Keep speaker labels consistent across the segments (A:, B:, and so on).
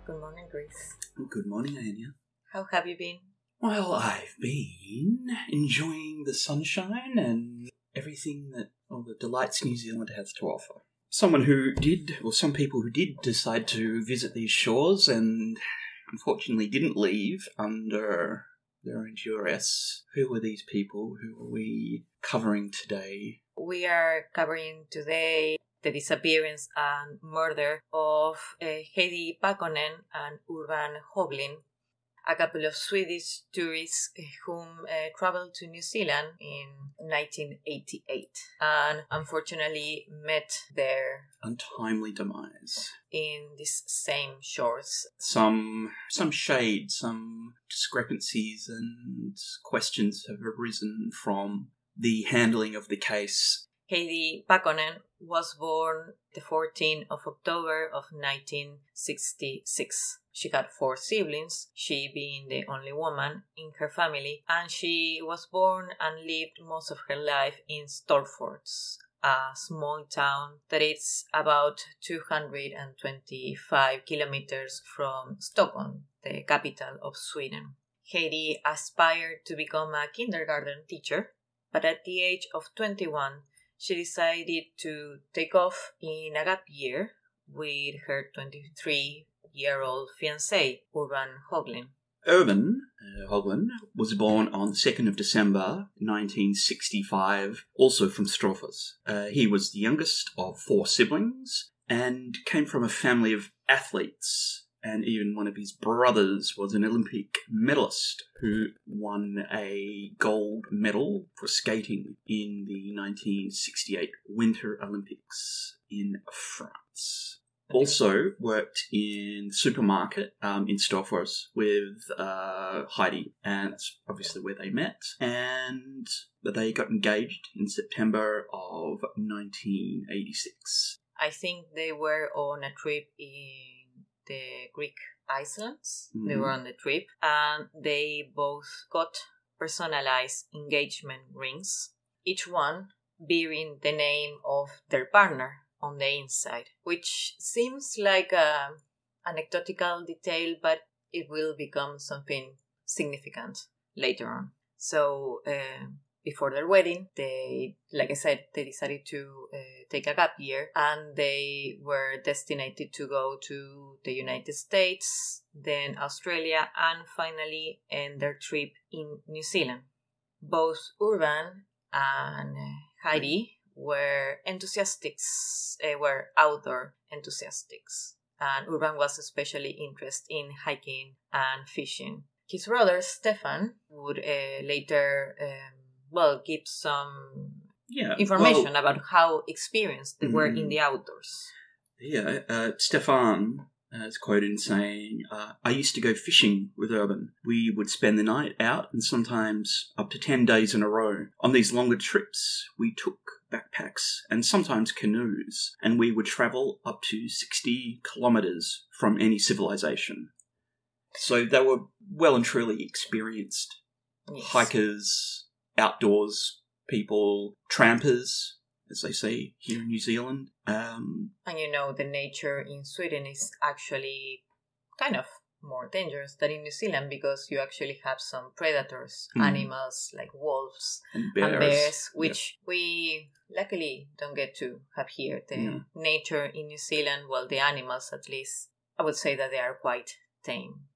A: Good morning, Grace.
B: Good morning, Anya.
A: How have you been?
B: Well, I've been enjoying the sunshine and everything that all the delights New Zealand has to offer. Some people who did decide to visit these shores and unfortunately didn't leave under their own duress. Who were these people? Who are we covering today?
A: We are covering today the disappearance and murder of Heidi Pakkonen and Urvan Hoglin, a couple of Swedish tourists whom traveled to New Zealand in 1988 and unfortunately met their
B: untimely demise
A: in these same shores.
B: Some shade, some discrepancies and questions have arisen from the handling of the case.
A: Heidi Pakkonen was born the 14th of October of 1966. She had 4 siblings, she being the only woman in her family, and she was born and lived most of her life in Stockholm, a small town that is about 225 kilometers from Stockholm, the capital of Sweden. Heidi aspired to become a kindergarten teacher, but at the age of 21, she decided to take off in a gap year with her 23-year-old fiancé, Urvan Hoglin.
B: Urvan Hoglin was born on the 2nd of December 1965, also from Stockholm. He was the youngest of 4 siblings and came from a family of athletes. And even one of his brothers was an Olympic medalist who won a gold medal for skating in the 1968 Winter Olympics in France. Also worked in the supermarket in Stockholm with Heidi, and that's obviously where they met. And they got engaged in September of 1986.
A: I think they were on a trip in the Greek islands. They were on the trip and they both got personalized engagement rings, each one bearing the name of their partner on the inside, which seems like an anecdotal detail, but it will become something significant later on. So before their wedding, they decided to take a gap year, and they were destined to go to the United States, then Australia, and finally end their trip in New Zealand. Both Urvan and Heidi were outdoor enthusiasts, and Urvan was especially interested in hiking and fishing. His brother Stefan would later give some information about how experienced they were in the outdoors.
B: Stefan is quoted saying, I used to go fishing with Urban. We would spend the night out and sometimes up to 10 days in a row. On these longer trips, we took backpacks and sometimes canoes, and we would travel up to 60 kilometres from any civilization. So they were well and truly experienced hikers, outdoors people, trampers, as they say here in New Zealand.
A: And the nature in Sweden is actually kind of more dangerous than in New Zealand because you actually have some predators, animals like wolves and bears, which we luckily don't get to have here. The nature in New Zealand, the animals at least, I would say that they are quite tame.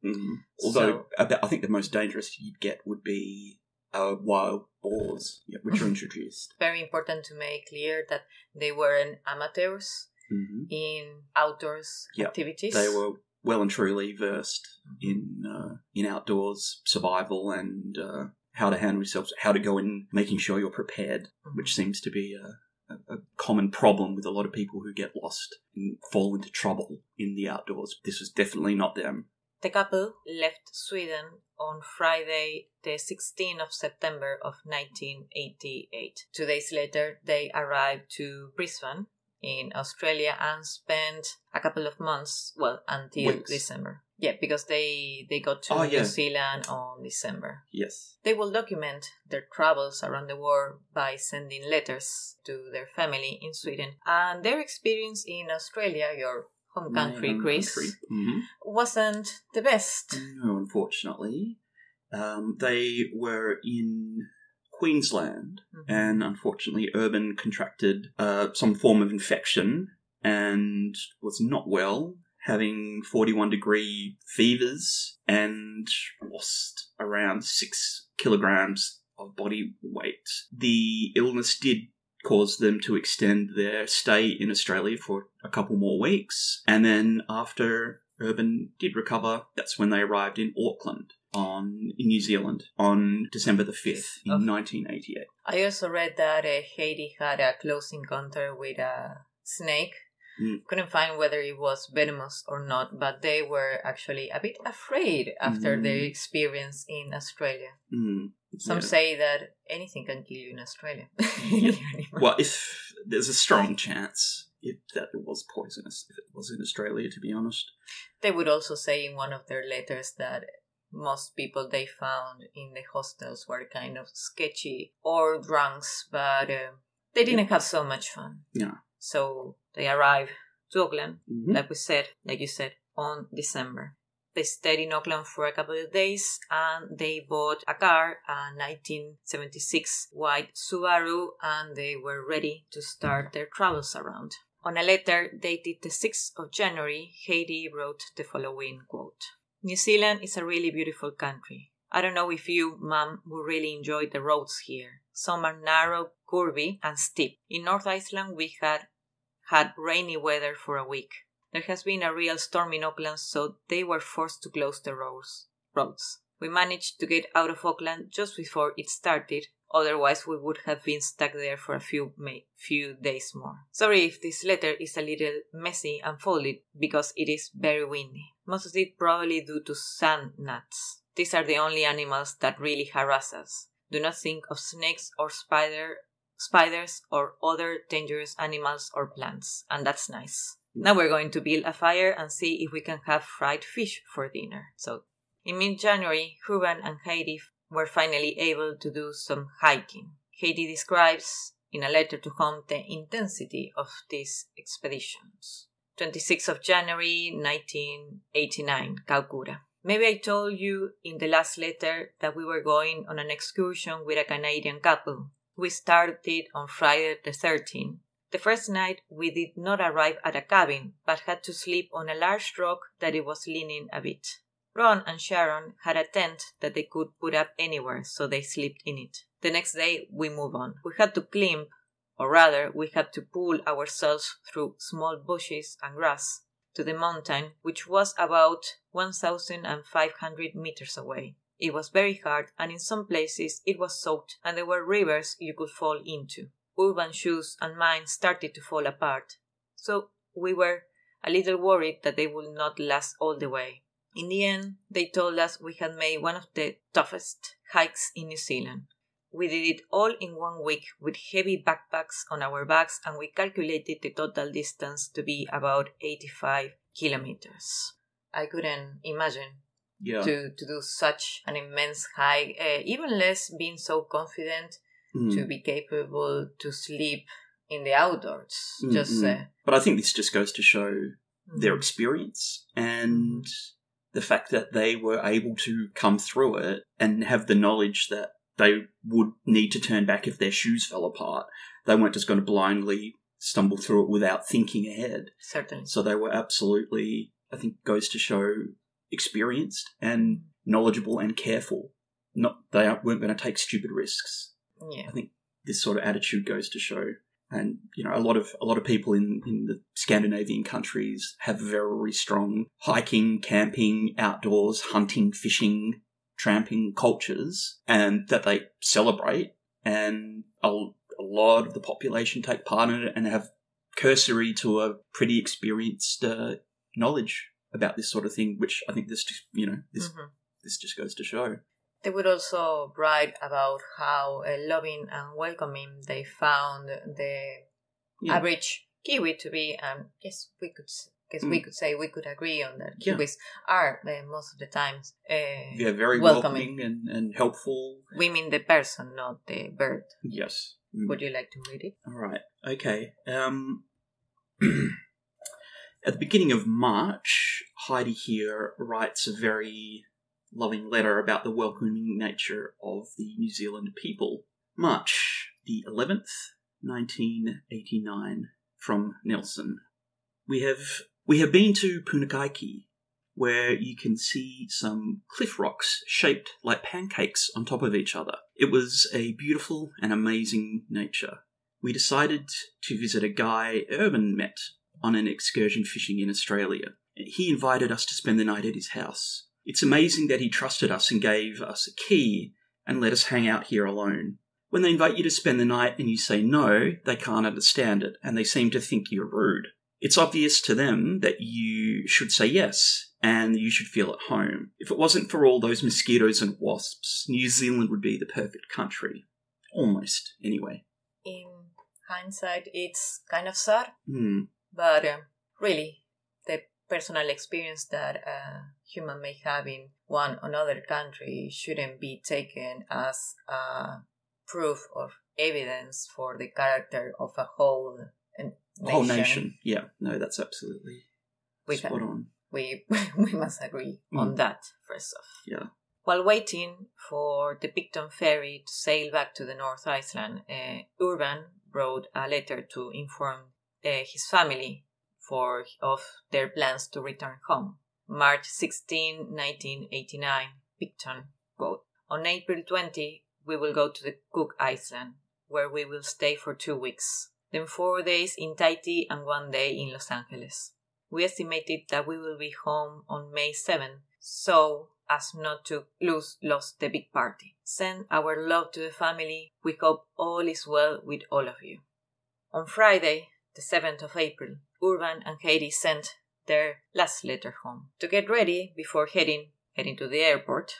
B: Although I think the most dangerous you'd get would be wild boars, which are introduced.
A: Very important to make clear that they weren't amateurs in outdoors activities.
B: They were well and truly versed in outdoors survival and how to handle yourselves, how to go in, making sure you're prepared, which seems to be a common problem with a lot of people who get lost and fall into trouble in the outdoors. This was definitely not them.
A: The couple left Sweden on Friday, the 16th of September of 1988. 2 days later, they arrived to Brisbane in Australia and spent a couple of months, until
B: Weeks.
A: December. Yeah, because they got to New Zealand on December.
B: Yes.
A: They will document their travels around the world by sending letters to their family in Sweden. And their experience in Australia, your home country, Greece,
B: Mm-hmm.
A: wasn't the best.
B: No, unfortunately. They were in Queensland, and unfortunately Urban contracted some form of infection and was not well, having 41-degree fevers and lost around 6 kilograms of body weight. The illness did cause them to extend their stay in Australia for a couple more weeks, and then after Urban did recover, that's when they arrived in Auckland in New Zealand on December the 5th in 1988.
A: I also read that Heidi had a close encounter with a snake. Couldn't find whether it was venomous or not, but they were actually a bit afraid after their experience in Australia. Some say that anything can kill you in Australia.
B: Well, if there's a strong chance that it was poisonous, if it was in Australia, to be honest.
A: They would also say in one of their letters that most people they found in the hostels were kind of sketchy or drunks, but they didn't have so much fun.
B: Yeah.
A: So they arrived to Auckland, like you said, on December. They stayed in Auckland for a couple of days and they bought a car, a 1976 white Subaru, and they were ready to start their travels around. On a letter dated the 6th of January, Heidi wrote the following quote. New Zealand is a really beautiful country. I don't know if you, Mum, would really enjoy the roads here. Some are narrow, curvy, and steep. In North Iceland, we had rainy weather for a week. There has been a real storm in Auckland, so they were forced to close the roads. We managed to get out of Auckland just before it started, otherwise we would have been stuck there for a few days more. Sorry if this letter is a little messy and folded, because it is very windy. Most of it probably due to sand gnats. These are the only animals that really harass us. Do not think of snakes or spiders or other dangerous animals or plants, and that's nice. Now we're going to build a fire and see if we can have fried fish for dinner. So, in mid-January, Urvan and Heidi were finally able to do some hiking. Heidi describes in a letter to home the intensity of these expeditions. 26th of January 1989, Kaukura. Maybe I told you in the last letter that we were going on an excursion with a Canadian couple. We started on Friday the 13th. The first night we did not arrive at a cabin, but had to sleep on a large rock that it was leaning a bit. Ron and Sharon had a tent that they could put up anywhere, so they slept in it. The next day we moved on. We had to climb, or rather, we had to pull ourselves through small bushes and grass to the mountain, which was about 1,500 meters away. It was very hard, and in some places it was soaked, and there were rivers you could fall into. Urban's shoes and mine started to fall apart, so we were a little worried that they would not last all the way. In the end, they told us we had made one of the toughest hikes in New Zealand. We did it all in 1 week with heavy backpacks on our backs, and we calculated the total distance to be about 85 kilometers. I couldn't imagine to do such an immense hike, even less being so confident to be capable to sleep in the outdoors.
B: But I think this just goes to show their experience and the fact that they were able to come through it and have the knowledge that they would need to turn back if their shoes fell apart. They weren't just going to blindly stumble through it without thinking ahead.
A: Certainly. So
B: they were absolutely, I think, goes to show experienced and knowledgeable and careful. They weren't going to take stupid risks.
A: Yeah.
B: I think this sort of attitude goes to show. And, a lot of people in the Scandinavian countries have very strong hiking, camping, outdoors, hunting, fishing, tramping cultures, and that they celebrate. And a lot of the population take part in it and have cursory to a pretty experienced knowledge about this sort of thing, which I think this just goes to show.
A: They would also write about how loving and welcoming they found the average Kiwi to be. We could agree on that.
B: Yeah.
A: Kiwis are most of the times
B: very welcoming and helpful.
A: We mean the person, not the bird.
B: Yes.
A: Would you like to read it?
B: All right. Okay. At the beginning of March, Heidi here writes a very loving letter about the welcoming nature of the New Zealand people. March the 11th, 1989, from Nelson. We have been to Punakaiki, where you can see some cliff rocks shaped like pancakes on top of each other. It was a beautiful and amazing nature. We decided to visit a guy Urban met on an excursion fishing in Australia. He invited us to spend the night at his house. It's amazing that he trusted us and gave us a key and let us hang out here alone. When they invite you to spend the night and you say no, they can't understand it, and they seem to think you're rude. It's obvious to them that you should say yes, and you should feel at home. If it wasn't for all those mosquitoes and wasps, New Zealand would be the perfect country. Almost, anyway.
A: In hindsight, it's kind of sad, but really, the personal experience that a human may have in one another country shouldn't be taken as proof of evidence for the character of a whole nation.
B: Yeah, no, that's absolutely spot on.
A: We must agree on that, first off.
B: Yeah.
A: While waiting for the Picton ferry to sail back to the North Island, Urvan wrote a letter to inform his family of their plans to return home. March 16, 1989, Picton, quote, "On April 20, we will go to the Cook Island, where we will stay for 2 weeks. Then 4 days in Tahiti and 1 day in Los Angeles. We estimated that we will be home on May 7, so as not to lose the big party. Send our love to the family. We hope all is well with all of you." On Friday, the 7th of April, Urvan and Heidi sent their last letter home to get ready before heading to the airport,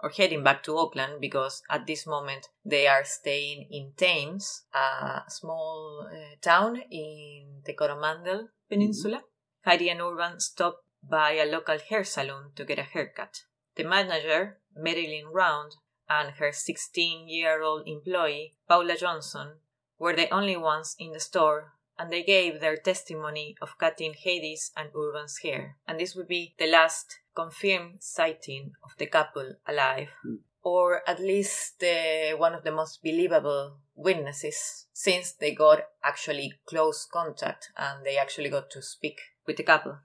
A: or heading back to Auckland, because at this moment they are staying in Thames, a small town in the Coromandel Peninsula. Heidi and Urban stopped by a local hair salon to get a haircut. The manager, Marilyn Round, and her 16-year-old employee, Paula Johnson, were the only ones in the store, and they gave their testimony of cutting Heidi's and Urban's hair. And this would be the last confirmed sighting of the couple alive, or at least one of the most believable witnesses, since they got actually close contact and they actually got to speak with the couple.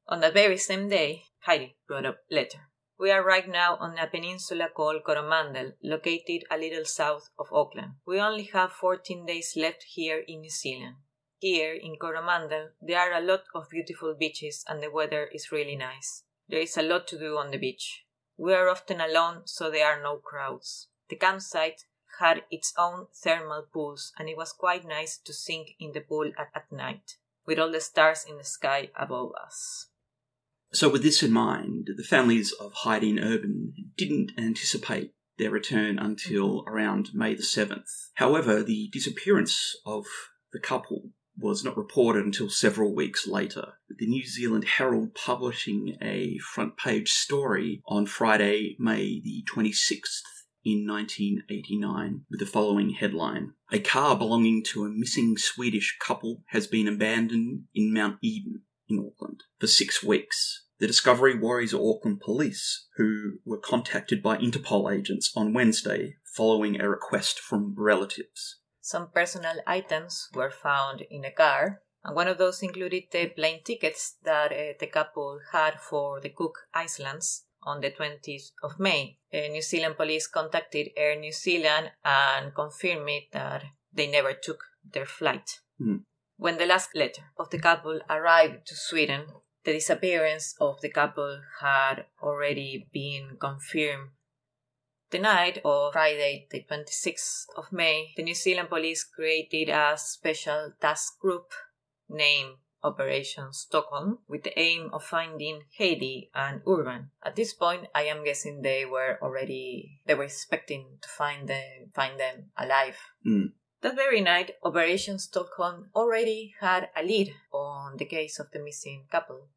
A: On that very same day, Heidi wrote a letter. "We are right now on a peninsula called Coromandel, located a little south of Auckland. We only have 14 days left here in New Zealand. Here in Coromandel, there are a lot of beautiful beaches and the weather is really nice. There is a lot to do on the beach. We are often alone, so there are no crowds. The campsite had its own thermal pools, and it was quite nice to sink in the pool at night, with all the stars in the sky above us."
B: So with this in mind, the families of Heidi and Urban didn't anticipate their return until around May the 7th. However, the disappearance of the couple was not reported until several weeks later, with the New Zealand Herald publishing a front-page story on Friday, May the 26th in 1989, with the following headline: "A car belonging to a missing Swedish couple has been abandoned in Mount Eden in Auckland for 6 weeks. The discovery worries Auckland police, who were contacted by Interpol agents on Wednesday following a request from relatives."
A: Some personal items were found in the car, and one of those included the plane tickets that the couple had for the Cook Islands on the 20th of May. New Zealand police contacted Air New Zealand and confirmed that they never took their flight. When the last letter of the couple arrived to Sweden, the disappearance of the couple had already been confirmed. The night of Friday, the 26th of May, the New Zealand police created a special task group named Operation Stockholm, with the aim of finding Heidi and Urban. At this point, I am guessing they were expecting to find them alive. That very night, Operation Stockholm already had a lead on the case of the missing couple.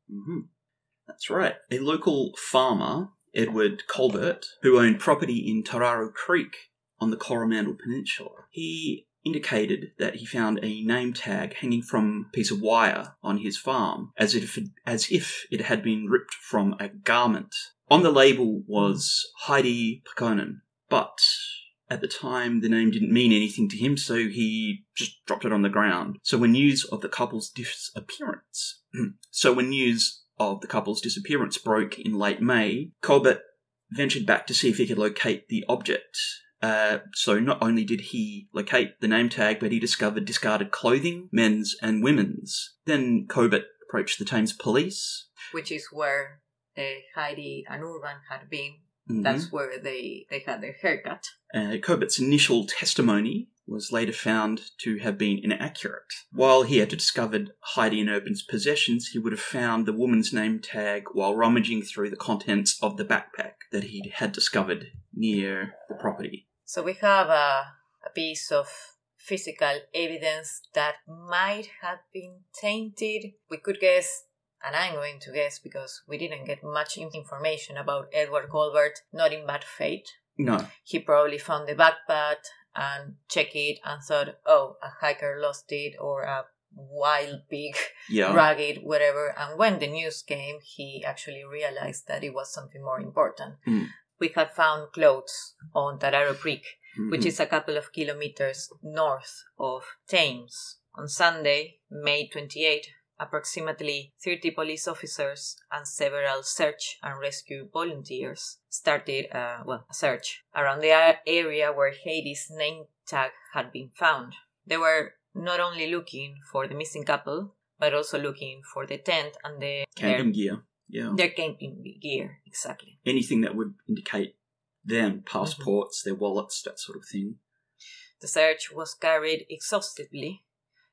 B: That's right. A local farmer, Edward Colbert, who owned property in Tararo Creek on the Coromandel Peninsula, he indicated that he found a name tag hanging from a piece of wire on his farm, as if it had been ripped from a garment. On the label was Heidi Pakkonen, but at the time the name didn't mean anything to him, so he just dropped it on the ground. So when news of the couple's disappearance broke in late May, Colbert ventured back to see if he could locate the object. So not only did he locate the name tag, but he discovered discarded clothing, men's and women's. Then Colbert approached the Thames police.
A: Which is where Heidi and Urban had been.
B: Mm-hmm.
A: That's where they had their haircut.
B: Colbert's initial testimony was later found to have been inaccurate. While he had discovered Heidi and Urban's possessions, he would have found the woman's name tag while rummaging through the contents of the backpack that he had discovered near the property.
A: So we have a piece of physical evidence that might have been tainted. We could guess, and I'm going to guess because we didn't get much information about Edward Colbert, not in bad faith.
B: No.
A: He probably found the backpack and checked it and thought, oh, a hiker lost it, or a wild pig, ragged, whatever. And when the news came, he actually realized that it was something more important.
B: Mm.
A: We had found clothes on Tararo Creek, which is a couple of kilometers north of Thames. On Sunday, May 28, approximately 30 police officers and several search and rescue volunteers started a search around the area where Heidi's name tag had been found. They were not only looking for the missing couple, but also looking for the tent and
B: camping gear. Yeah.
A: Their camping gear, exactly.
B: Anything that would indicate them, passports, their wallets, that sort of thing.
A: The search was carried exhaustively,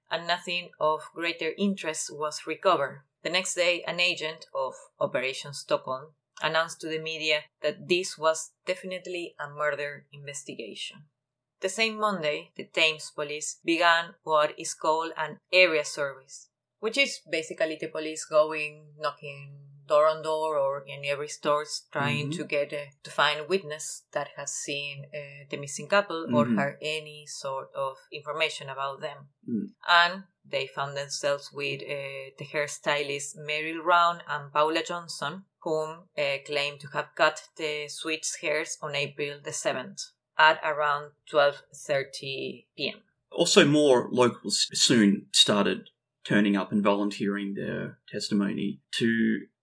A: and nothing of greater interest was recovered. The next day, an agent of Operation Stockholm announced to the media that this was definitely a murder investigation. The same Monday, the Thames police began what is called an area service, which is basically the police going, knocking door on door or in every store, trying to get to find a witness that has seen the missing couple or heard any sort of information about them. And they found themselves with the hairstylist Meryl Round and Paula Johnson, whom claimed to have cut the Swedes' hairs on April the 7th at around 12:30 p.m.
B: Also, more locals soon started turning up and volunteering their testimony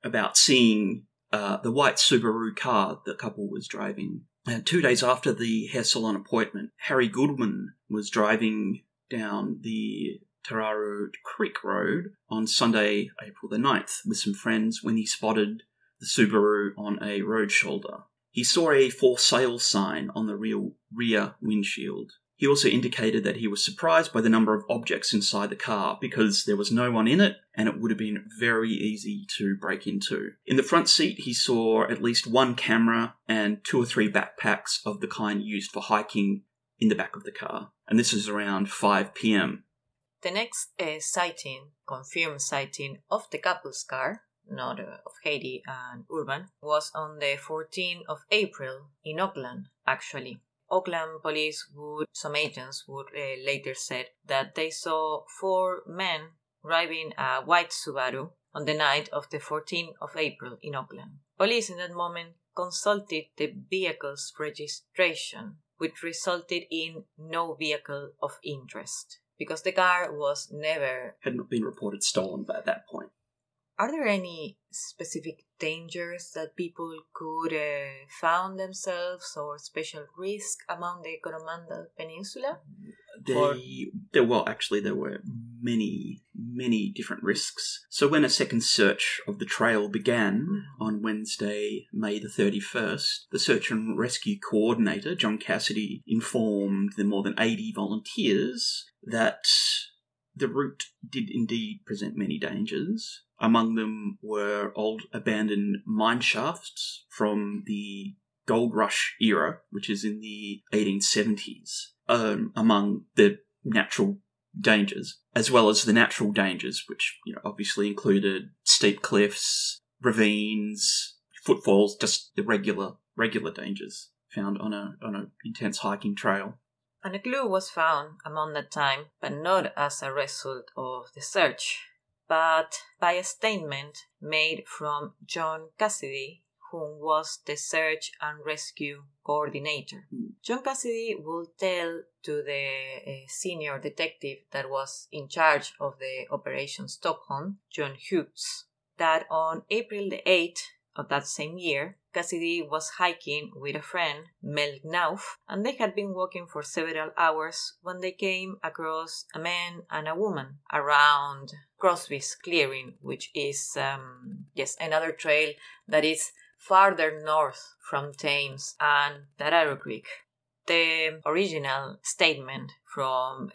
B: about seeing the white Subaru car the couple was driving. 2 days after the hair salon appointment, Harry Goodwin was driving down the Tararo Creek Road on Sunday, April the 9th, with some friends when he spotted the Subaru on a road shoulder. He saw a for sale sign on the rear windshield. He also indicated that he was surprised by the number of objects inside the car because there was no one in it and it would have been very easy to break into. In the front seat, he saw at least one camera and 2 or 3 backpacks of the kind used for hiking in the back of the car. And this is around 5 p.m.
A: The next confirmed sighting of the couple's car, not of Heidi and Urban, was on the 14th of April in Hoglin, actually. Auckland police some agents would later said that they saw 4 men driving a white Subaru on the night of the 14th of April in Auckland. Police in that moment consulted the vehicle's registration, which resulted in no vehicle of interest, because the car had
B: not been reported stolen by that point.
A: Are there any specific dangers that people could found themselves or special risk among the Coromandel Peninsula?
B: There were many different risks. So when a second search of the trail began on Wednesday, May the 31st, the search and rescue coordinator, John Cassidy, informed the more than 80 volunteers that the route did indeed present many dangers. Among them were old abandoned mine shafts from the Gold Rush era, which is in the 1870s, among the natural dangers, as well as the natural dangers, which obviously included steep cliffs, ravines, footfalls, just the regular dangers found on a intense hiking trail.
A: And a clue was found among that time, but not as a result of the search, but by a statement made from John Cassidy, who was the search and rescue coordinator. John Cassidy will tell to the senior detective that was in charge of the Operation Stockholm, John Hughes, that on April the 8th of that same year, Cassidy was hiking with a friend, Mel Knauf, and they had been walking for several hours when they came across a man and a woman around Crosby's Clearing, which is, another trail that is farther north from Thames and Tararo Creek. The original statement from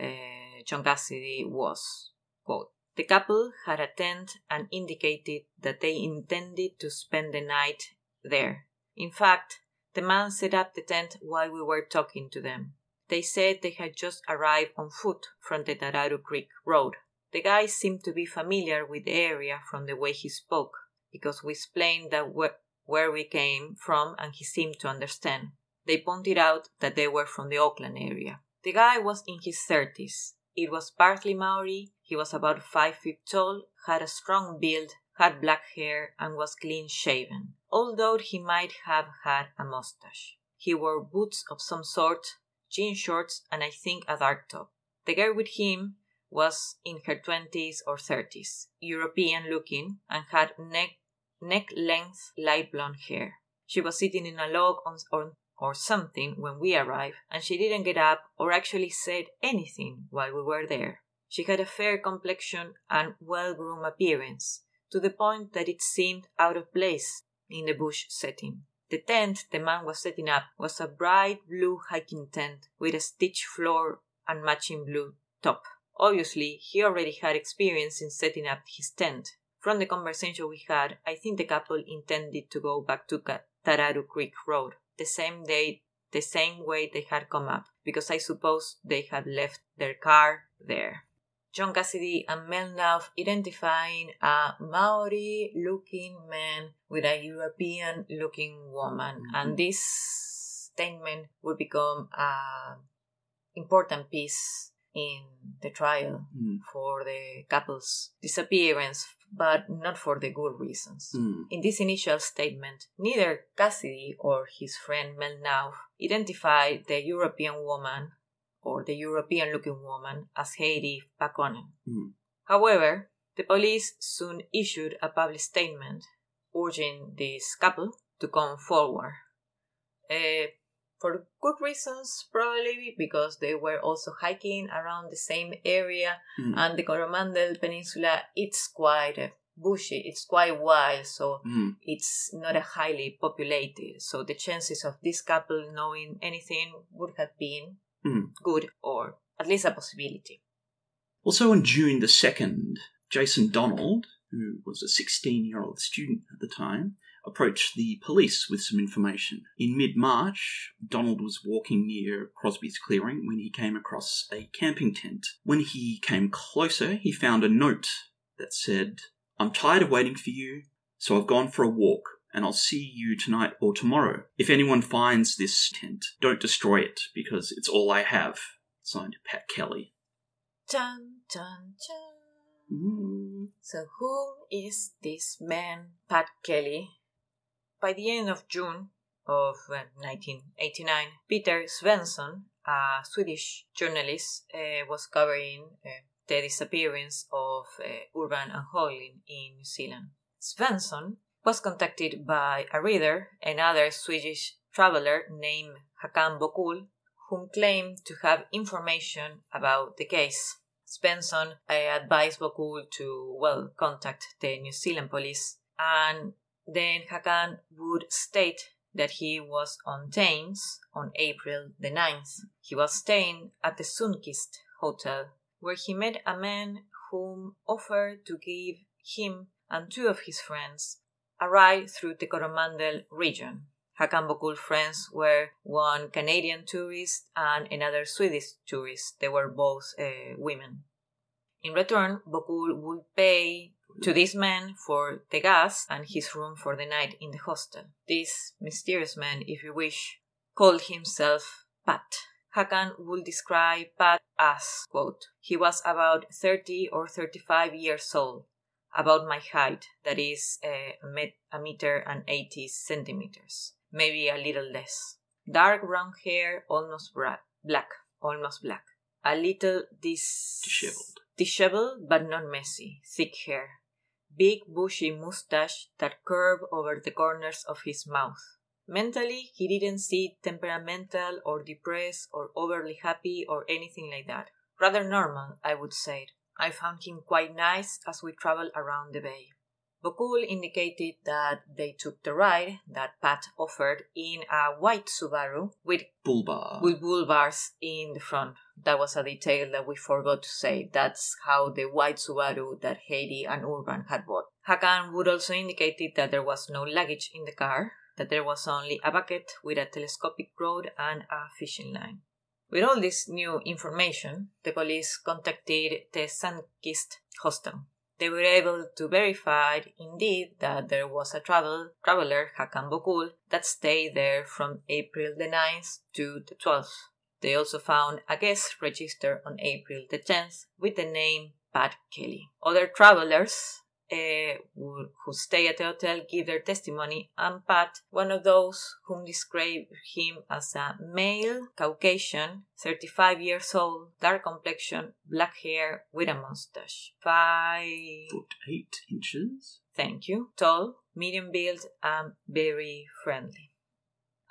A: John Cassidy was, quote, "The couple had a tent and indicated that they intended to spend the night there. In fact, the man set up the tent while we were talking to them. They said they had just arrived on foot from the Tararo Creek Road. The guy seemed to be familiar with the area from the way he spoke, because we explained that where we came from and he seemed to understand. They pointed out that they were from the Auckland area. The guy was in his 30s. It was partly Maori, he was about 5 feet tall, had a strong build, had black hair, and was clean-shaven, although he might have had a mustache. He wore boots of some sort, jean shorts, and I think a dark top. The girl with him was in her 20s or 30s, European-looking, and had neck-length light blonde hair. She was sitting in a log or something when we arrived, and she didn't get up or actually said anything while we were there. She had a fair complexion and well-groomed appearance, to the point that it seemed out of place in the bush setting. The tent the man was setting up was a bright blue hiking tent with a stitched floor and matching blue top. Obviously, he already had experience in setting up his tent. From the conversation we had, I think the couple intended to go back to Tararo Creek Road the same way they had come up, because I suppose they had left their car there. John Cassidy and Mel Knauf identifying a Maori-looking man with a European-looking woman, and this statement would become an important piece in the trial for the couple's disappearance, but not for the good reasons. In this initial statement, neither Cassidy or his friend Mel Knauf identified the European woman or the European-looking woman as Heidi Pakkonen. However, the police soon issued a public statement urging this couple to come forward. For good reasons, probably, because they were also hiking around the same area, and the Coromandel Peninsula, it's quite bushy, it's quite wild, so it's not a highly populated. So the chances of this couple knowing anything would have been good, or at least a possibility.
B: Also on June the 2nd, Jason Donald, who was a 16-year-old student at the time, approached the police with some information. In mid-March, Donald was walking near Crosby's Clearing when he came across a camping tent. When he came closer, he found a note that said, "I'm tired of waiting for you, so I've gone for a walk, and I'll see you tonight or tomorrow. If anyone finds this tent, don't destroy it, because it's all I have." Signed, Pat Kelly.
A: Dun, dun, dun. So who is this man, Pat Kelly? By the end of June of 1989, Peter Swenson, a Swedish journalist, was covering the disappearance of Urvan and Hoglin in New Zealand. Swenson was contacted by a reader, another Swedish traveler named Håkan Bokul, whom claimed to have information about the case. Swenson advised Bokul to, contact the New Zealand police, and then Håkan would state that he was on Thames on April the 9th. He was staying at the Sunkist Hotel, where he met a man whom offered to give him and two of his friends a ride through the Coromandel region. Håkan Bokul's friends were one Canadian tourist and another Swedish tourist. They were both women. In return, Bokul would pay to this man for the gas and his room for the night in the hostel. This mysterious man, if you wish, called himself Pat, Hakan would describe Pat as, quote, "He was about 30 or 35 years old, about my height, that is a meter and 80 centimeters, maybe a little less. Dark brown hair, almost black. A little disheveled, but not messy, thick hair. Big bushy mustache that curved over the corners of his mouth. Mentally, he didn't seem temperamental or depressed or overly happy or anything like that. Rather normal, I would say. I found him quite nice as we traveled around the bay." Bokul indicated that they took the ride that Pat offered in a white Subaru with bull bars in the front. That was a detail that we forgot to say. That's how the white Subaru that Heidi and Urban had bought. Hakan would also indicated that there was no luggage in the car, that there was only a bucket with a telescopic rod and a fishing line. With all this new information, the police contacted the Sandkist hostel. They were able to verify, indeed, that there was a traveler, Hakan Bokul, that stayed there from April the 9th to the 12th. They also found a guest register on April the 10th with the name Pat Kelly. Other travelers who stay at the hotel give their testimony, and Pat, one of those whom described him as a male, Caucasian, 35 years old, dark complexion, black hair with a mustache,
B: 5'8".
A: Thank you. Tall, medium build, and very friendly.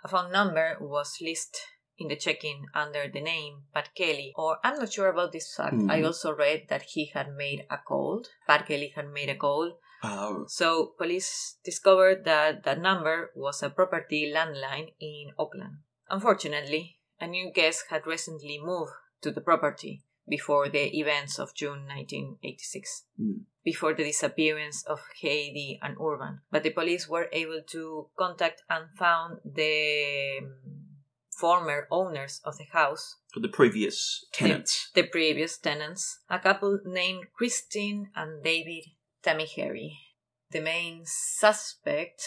A: A phone number was listed in the check-in under the name Pat Kelly, or I'm not sure about this fact. I also read that he had made a call. Pat Kelly had made a call.
B: Oh.
A: So police discovered that that number was a property landline in Auckland. Unfortunately, a new guest had recently moved to the property before the events of June 1986, before the disappearance of Heidi and Urban. But the police were able to contact and found the former owners of the house.
B: The previous tenants.
A: The previous tenants. A couple named Christine and David Tamihiri. The main suspect,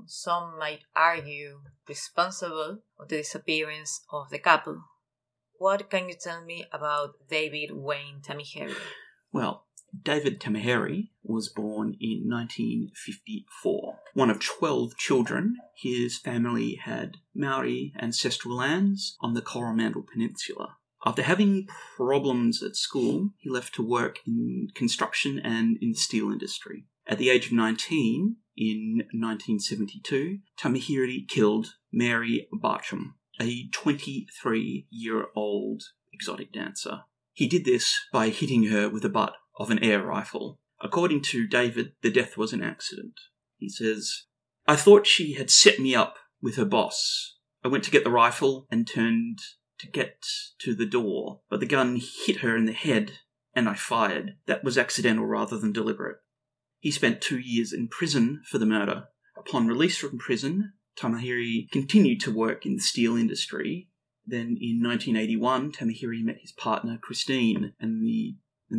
A: some might argue, responsible of the disappearance of the couple. What can you tell me about David Wayne Tamihiri?
B: Well, David Tamihiri was born in 1954. One of 12 children, his family had Maori ancestral lands on the Coromandel Peninsula. After having problems at school, he left to work in construction and in the steel industry. At the age of 19, in 1972, Tamihiri killed Mcherry Barcham, a 23-year-old exotic dancer. He did this by hitting her with the butt of an air rifle. According to David, the death was an accident. He says, "I thought she had set me up with her boss. I went to get the rifle and turned to get to the door, but the gun hit her in the head and I fired. That was accidental rather than deliberate." He spent 2 years in prison for the murder. Upon release from prison, Tamihiri continued to work in the steel industry. Then in 1981, Tamihiri met his partner Christine and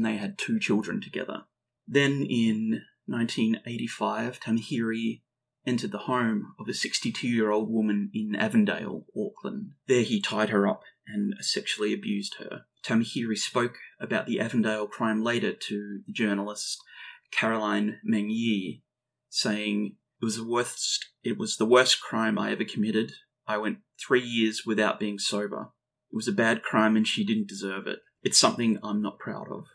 B: they had 2 children together. Then in 1985, Tamihiri entered the home of a 62-year-old woman in Avondale, Auckland. There he tied her up and sexually abused her. Tamihiri spoke about the Avondale crime later to the journalist Caroline Mcherry, saying, It was the worst crime I ever committed. I went 3 years without being sober. It was a bad crime and she didn't deserve it. It's something I'm not proud of."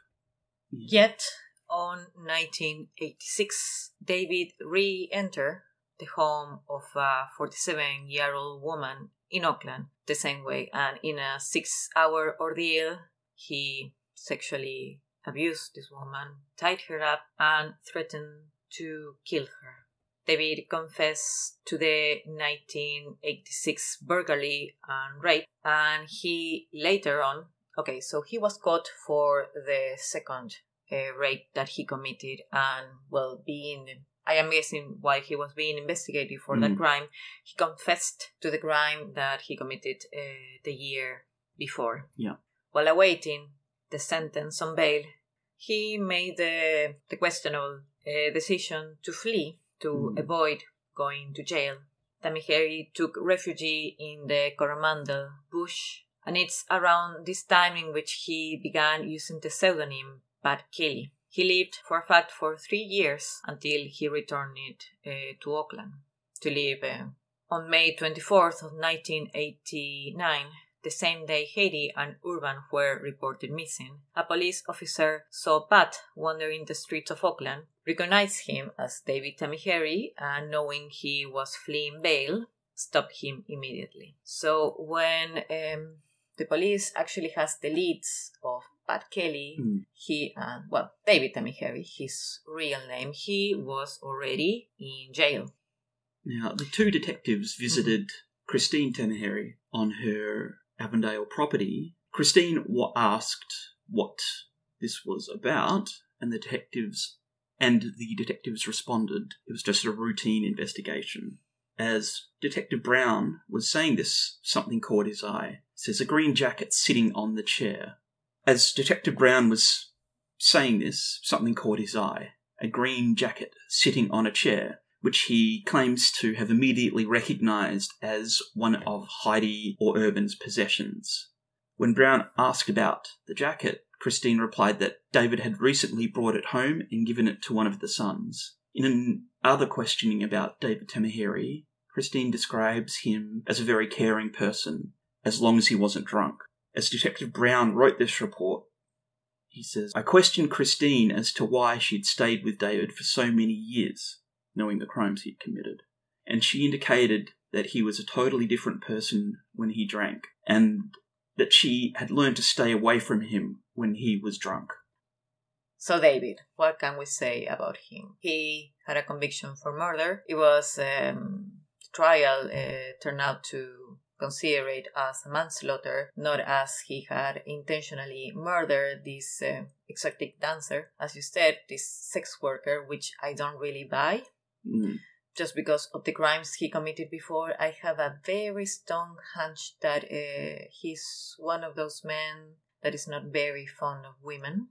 A: Yet, on 1986, David re-entered the home of a 47-year-old woman in Auckland the same way, and in a 6-hour ordeal, he sexually abused this woman, tied her up, and threatened to kill her. David confessed to the 1986 burglary and rape, and he later on, so he was caught for the second rape that he committed, and I am guessing while he was being investigated for that crime, he confessed to the crime that he committed the year before.
B: Yeah.
A: While awaiting the sentence on bail, he made the questionable decision to flee to avoid going to jail. Tamihiri took refuge in the Coromandel bush, and it's around this time in which he began using the pseudonym Paakkonen. He lived, for a fact, for 3 years until he returned to Auckland to live. On May 24th of 1989, the same day Heidi and Urban were reported missing, a police officer saw Pat wandering the streets of Auckland, recognized him as David Tamihiri, and knowing he was fleeing bail, stopped him immediately. So when the police actually has the leads of Paakkonen, David Tamihiri, his real name, he was already in jail.
B: Now, the two detectives visited Christine Tamihiri on her Avondale property. Christine asked what this was about, and the detectives responded it was just a routine investigation. As Detective Brown was saying this, something caught his eye. It says, a green jacket sitting on the chair. As Detective Brown was saying this, something caught his eye. A green jacket sitting on a chair, which he claims to have immediately recognised as one of Heidi or Urban's possessions. When Brown asked about the jacket, Christine replied that David had recently brought it home and given it to one of the sons. In other questioning about David Tamihiri, Christine describes him as a very caring person, as long as he wasn't drunk. As Detective Brown wrote this report, he says, I questioned Christine as to why she'd stayed with David for so many years, knowing the crimes he'd committed, and she indicated that he was a totally different person when he drank, and that she had learned to stay away from him when he was drunk.
A: So David, what can we say about him? He had a conviction for murder. It was trial turned out to consider it as manslaughter, not as he had intentionally murdered this exotic dancer, as you said, this sex worker, which I don't really buy. Just because of the crimes he committed before. I have a very strong hunch that he's one of those men that is not very fond of women,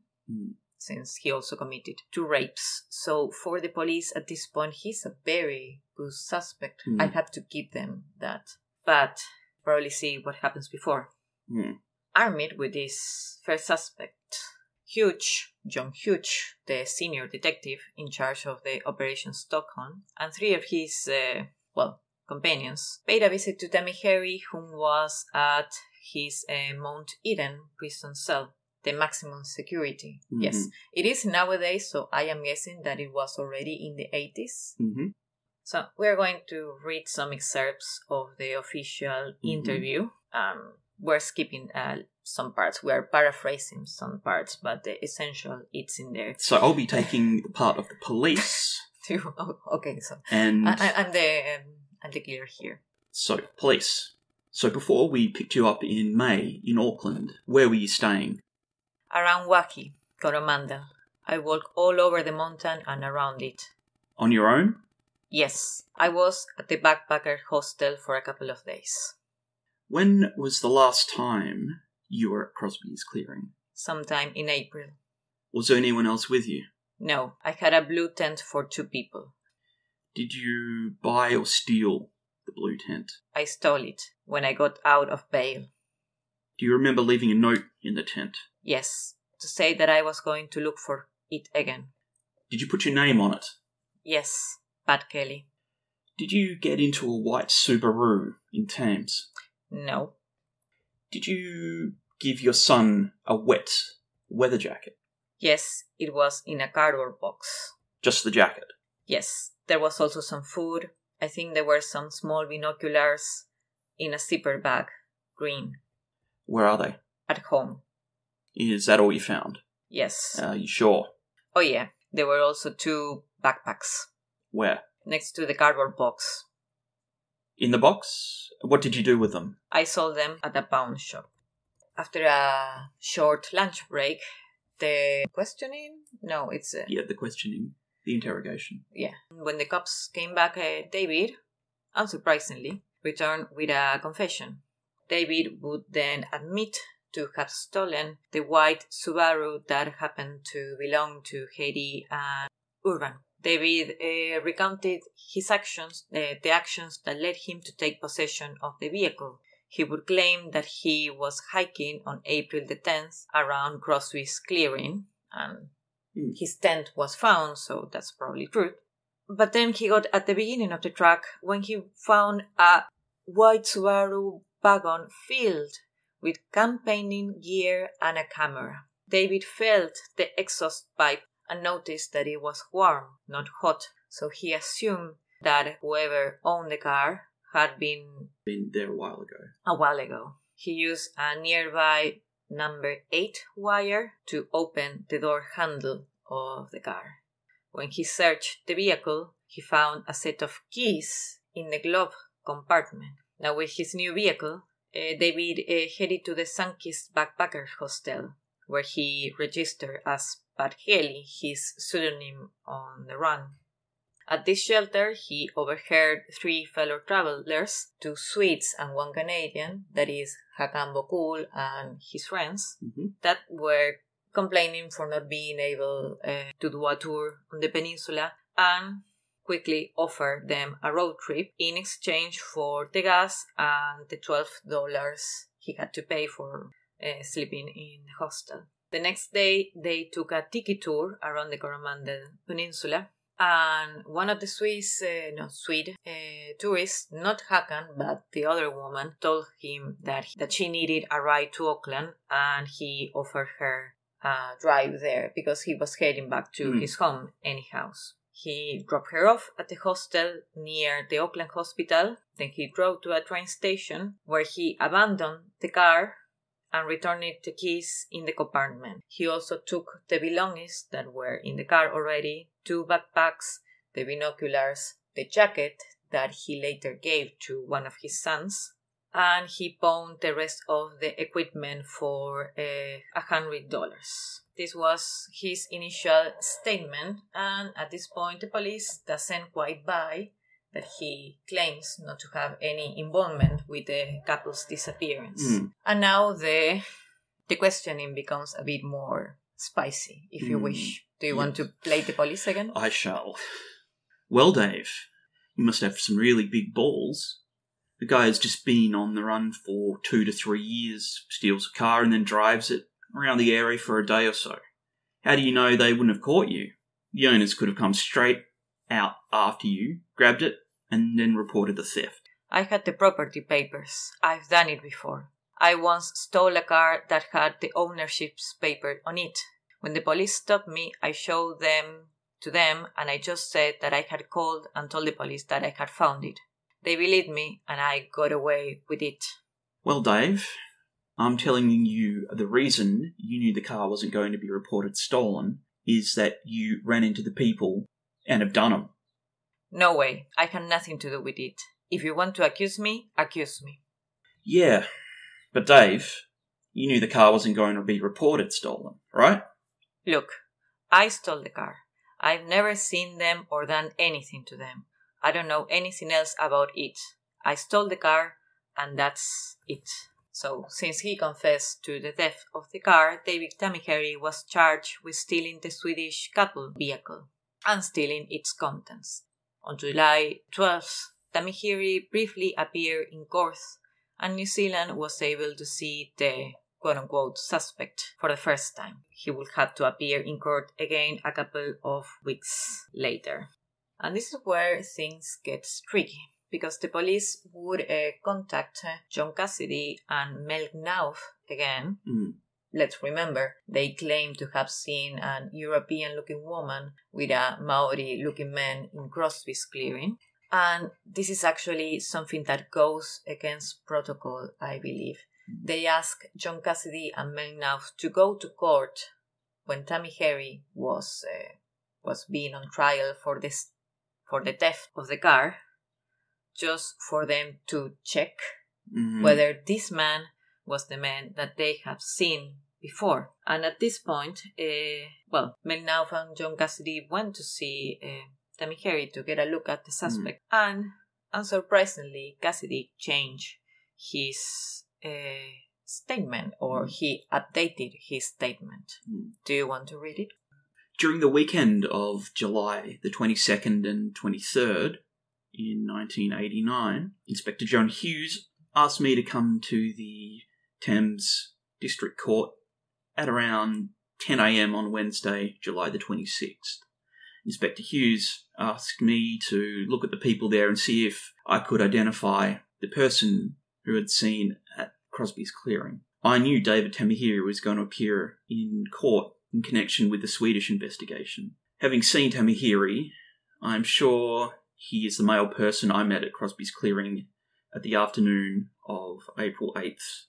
A: since he also committed 2 rapes. So for the police at this point, he's a very good suspect. I have to give them that. But probably see what happens before. Armed with this first suspect, John Hughes, the senior detective in charge of the Operation Stockholm, and 3 of his, companions, paid a visit to Tamihiri, whom was at his Mount Eden prison cell, the maximum security. Yes, it is nowadays, so I am guessing that it was already in the 80s. So we're going to read some excerpts of the official interview. We're skipping some parts. We are paraphrasing some parts, but the essential, it's in there.
B: So I'll be taking the part of the police.
A: Okay, so
B: and
A: I'm the killer here.
B: So, police. So before we picked you up in May in Auckland, where were you staying?
A: Around Waki, Coromandel. I walked all over the mountain and around it.
B: On your own?
A: Yes, I was at the backpacker hostel for a couple of days.
B: When was the last time you were at Crosby's clearing?
A: Sometime in April.
B: Was there anyone else with you?
A: No, I had a blue tent for 2 people.
B: Did you buy or steal the blue tent?
A: I stole it when I got out of bail.
B: Do you remember leaving a note in the tent?
A: Yes, to say that I was going to look for it again.
B: Did you put your name on it?
A: Yes, Paakkonen.
B: Did you get into a white Subaru in Thames?
A: No.
B: Did you give your son a wet weather jacket?
A: Yes, it was in a cardboard box.
B: Just the jacket?
A: Yes, there was also some food. I think there were some small binoculars in a zipper bag, green.
B: Where are they?
A: At home.
B: Is that all you found?
A: Yes.
B: Are you sure?
A: Oh yeah, there were also 2 backpacks.
B: Where?
A: Next to the cardboard box.
B: In the box? What did you do with them?
A: I sold them at a pawn shop. After a short lunch break, the questioning? No, it's...
B: Yeah, the questioning. The interrogation.
A: Yeah. When the cops came back, David, unsurprisingly, returned with a confession. David would then admit to have stolen the white Subaru that happened to belong to Heidi and Urban. David recounted his actions, the actions that led him to take possession of the vehicle. He would claim that he was hiking on April the 10th around Crosby's clearing, and his tent was found, so that's probably true. But then he got at the beginning of the track when he found a white Subaru wagon filled with campaigning gear and a camera. David felt the exhaust pipe and noticed that it was warm, not hot, so he assumed that whoever owned the car had been
B: there a while ago.
A: He used a nearby number 8 wire to open the door handle of the car. When he searched the vehicle, he found a set of keys in the glove compartment. Now, with his new vehicle, David headed to the Sunkist Backpacker Hostel, where he registered as Barcheli, his pseudonym on the run. At this shelter, he overheard 3 fellow travelers, 2 Swedes and 1 Canadian, that is, Hakan Bokul and his friends, that were complaining for not being able to do a tour on the peninsula, and quickly offered them a road trip in exchange for the gas and the $12 he had to pay for sleeping in the hostel. The next day, they took a tiki tour around the Coromandel Peninsula, and one of the Swede tourists, not Hakan, but the other woman, told him that she needed a ride to Auckland, and he offered her a drive there because he was heading back to his home anyhow. He dropped her off at the hostel near the Auckland hospital, then he drove to a train station where he abandoned the car and returned the keys in the compartment. He also took the belongings that were in the car already, 2 backpacks, the binoculars, the jacket that he later gave to one of his sons, and he pawned the rest of the equipment for $100. This was his initial statement, and at this point the police doesn't quite buy that he claims not to have any involvement with the couple's disappearance. And now the questioning becomes a bit more spicy, if you wish. Do you want to play the police again?
B: I shall. Well, Dave, you must have some really big balls. The guy has just been on the run for 2 to 3 years, steals a car and then drives it around the area for a day or so. How do you know they wouldn't have caught you? The owners could have come straight out after you, grabbed it, and then reported the theft.
A: I had the property papers. I've done it before. I once stole a car that had the ownership's paper on it. When the police stopped me, I showed them to them, and I just said that I had called and told the police that I had found it. They believed me, and I got away with it.
B: Well, Dave, I'm telling you the reason you knew the car wasn't going to be reported stolen is that you ran into the people and have done them.
A: No way. I had nothing to do with it. If you want to accuse me, accuse me.
B: Yeah, but Dave, you knew the car wasn't going to be reported stolen, right?
A: Look, I stole the car. I've never seen them or done anything to them. I don't know anything else about it. I stole the car, and that's it. So, since he confessed to the theft of the car, David Tamihiri was charged with stealing the Swedish couple vehicle and stealing its contents. On July 12th, Tamihiri briefly appeared in court, and New Zealand was able to see the quote-unquote suspect for the first time. He would have to appear in court again a couple of weeks later. And this is where things get tricky, because the police would contact John Cassidy and Mel Knauf again. Let's remember, they claim to have seen an European-looking woman with a Maori-looking man in Crosby's clearing. And this is actually something that goes against protocol, I believe. They asked John Cassidy and Mel Knauf to go to court when Tamihiri was being on trial for the theft of the car, just for them to check whether this man was the man that they have seen before. And at this point, Mel Knauf and John Cassidy went to see Tamihiri to get a look at the suspect. And unsurprisingly, Cassidy changed his statement, or he updated his statement. Do you want to read it?
B: During the weekend of July the 22nd and 23rd in 1989, Inspector John Hughes asked me to come to the Thames District Court at around 10 a.m. on Wednesday, July the 26th. Inspector Hughes asked me to look at the people there and see if I could identify the person who had seen at Crosby's clearing. I knew David Tamihiri was going to appear in court in connection with the Swedish investigation. Having seen Tamihiri, I'm sure he is the male person I met at Crosby's clearing at the afternoon of April 8th.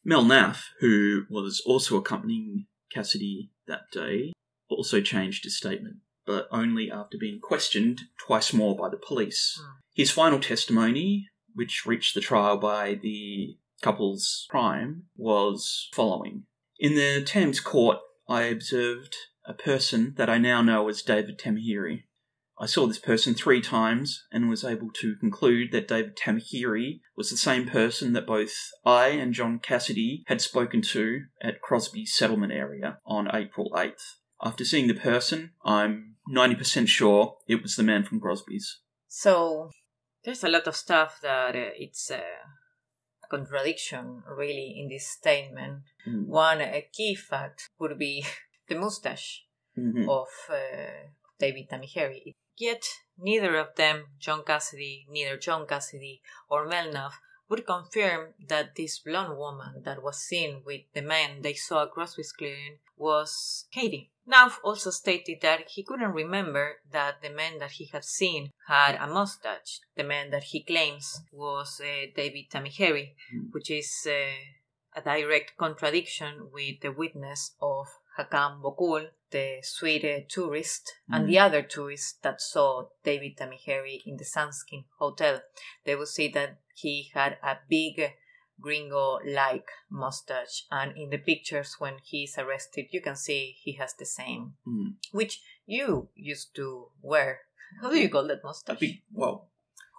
B: Mel Naff, who was also accompanying Cassidy that day, also changed his statement, but only after being questioned twice more by the police. His final testimony, which reached the trial by the couple's crime, was following. In the Thames court, I observed a person that I now know as David Tamihiri. I saw this person 3 times and was able to conclude that David Tamihiri was the same person that both I and John Cassidy had spoken to at Crosby's settlement area on April 8th. After seeing the person, I'm 90% sure it was the man from Crosby's.
A: So, there's a lot of stuff that it's a contradiction, really, in this statement. One key fact would be the mustache of David Tamihiri. Yet, neither of them, neither John Cassidy or Mel Naff, would confirm that this blonde woman that was seen with the man they saw at Crosby's clearing was Heidi. Naff also stated that he couldn't remember that the man that he had seen had a mustache. The man that he claims was David Tamihiri, which is a direct contradiction with the witness of Hakam Bokul, the Swedish tourist, and the other tourists that saw David Tamihiri in the Sandskin Hotel. They would say that he had a big gringo-like mustache, and in the pictures when he's arrested, you can see he has the same, which you used to wear. How do you call that mustache?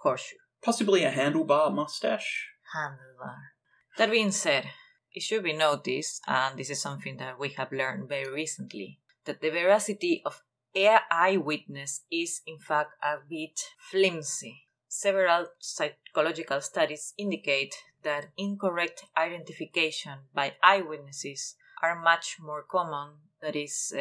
A: Horseshoe.
B: Possibly a handlebar mustache.
A: Handlebar. That being said, it should be noticed, and this is something that we have learned very recently, that the veracity of eyewitness is in fact a bit flimsy. Several psychological studies indicate that incorrect identification by eyewitnesses are much more common than is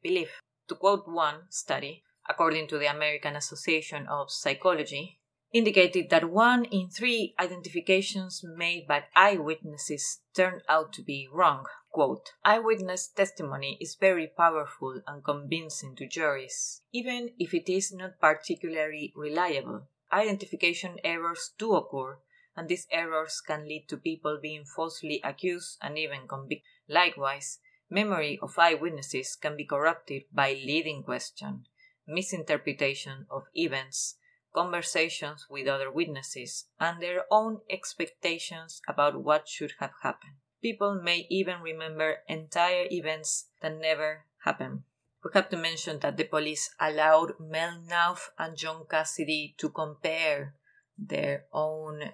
A: believed. To quote one study, according to the American Association of Psychology, indicated that 1 in 3 identifications made by eyewitnesses turned out to be wrong. Quote, eyewitness testimony is very powerful and convincing to juries, even if it is not particularly reliable. Identification errors do occur, and these errors can lead to people being falsely accused and even convicted. Likewise, memory of eyewitnesses can be corrupted by leading question, misinterpretation of events, conversations with other witnesses, and their own expectations about what should have happened. People may even remember entire events that never happened. We have to mention that the police allowed Mel Naff and John Cassidy to compare their own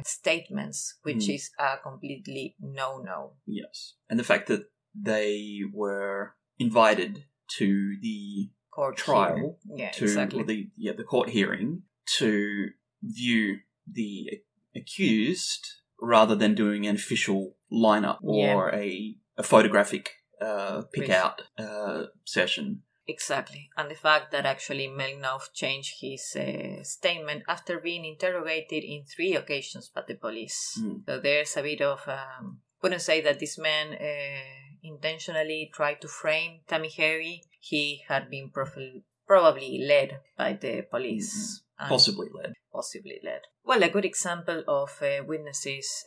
A: statements, which is a completely no-no.
B: Yes. And the fact that they were invited to the
A: court
B: trial,
A: exactly.
B: The court hearing, to view the accused rather than doing an official lineup or a photographic pick-out session.
A: Exactly. And the fact that actually Mel Naff changed his statement after being interrogated in 3 occasions by the police. So there's a bit of... wouldn't say that this man intentionally tried to frame Tamihiri. He had been probably led by the police.
B: Possibly led.
A: Well, a good example of eyewitnesses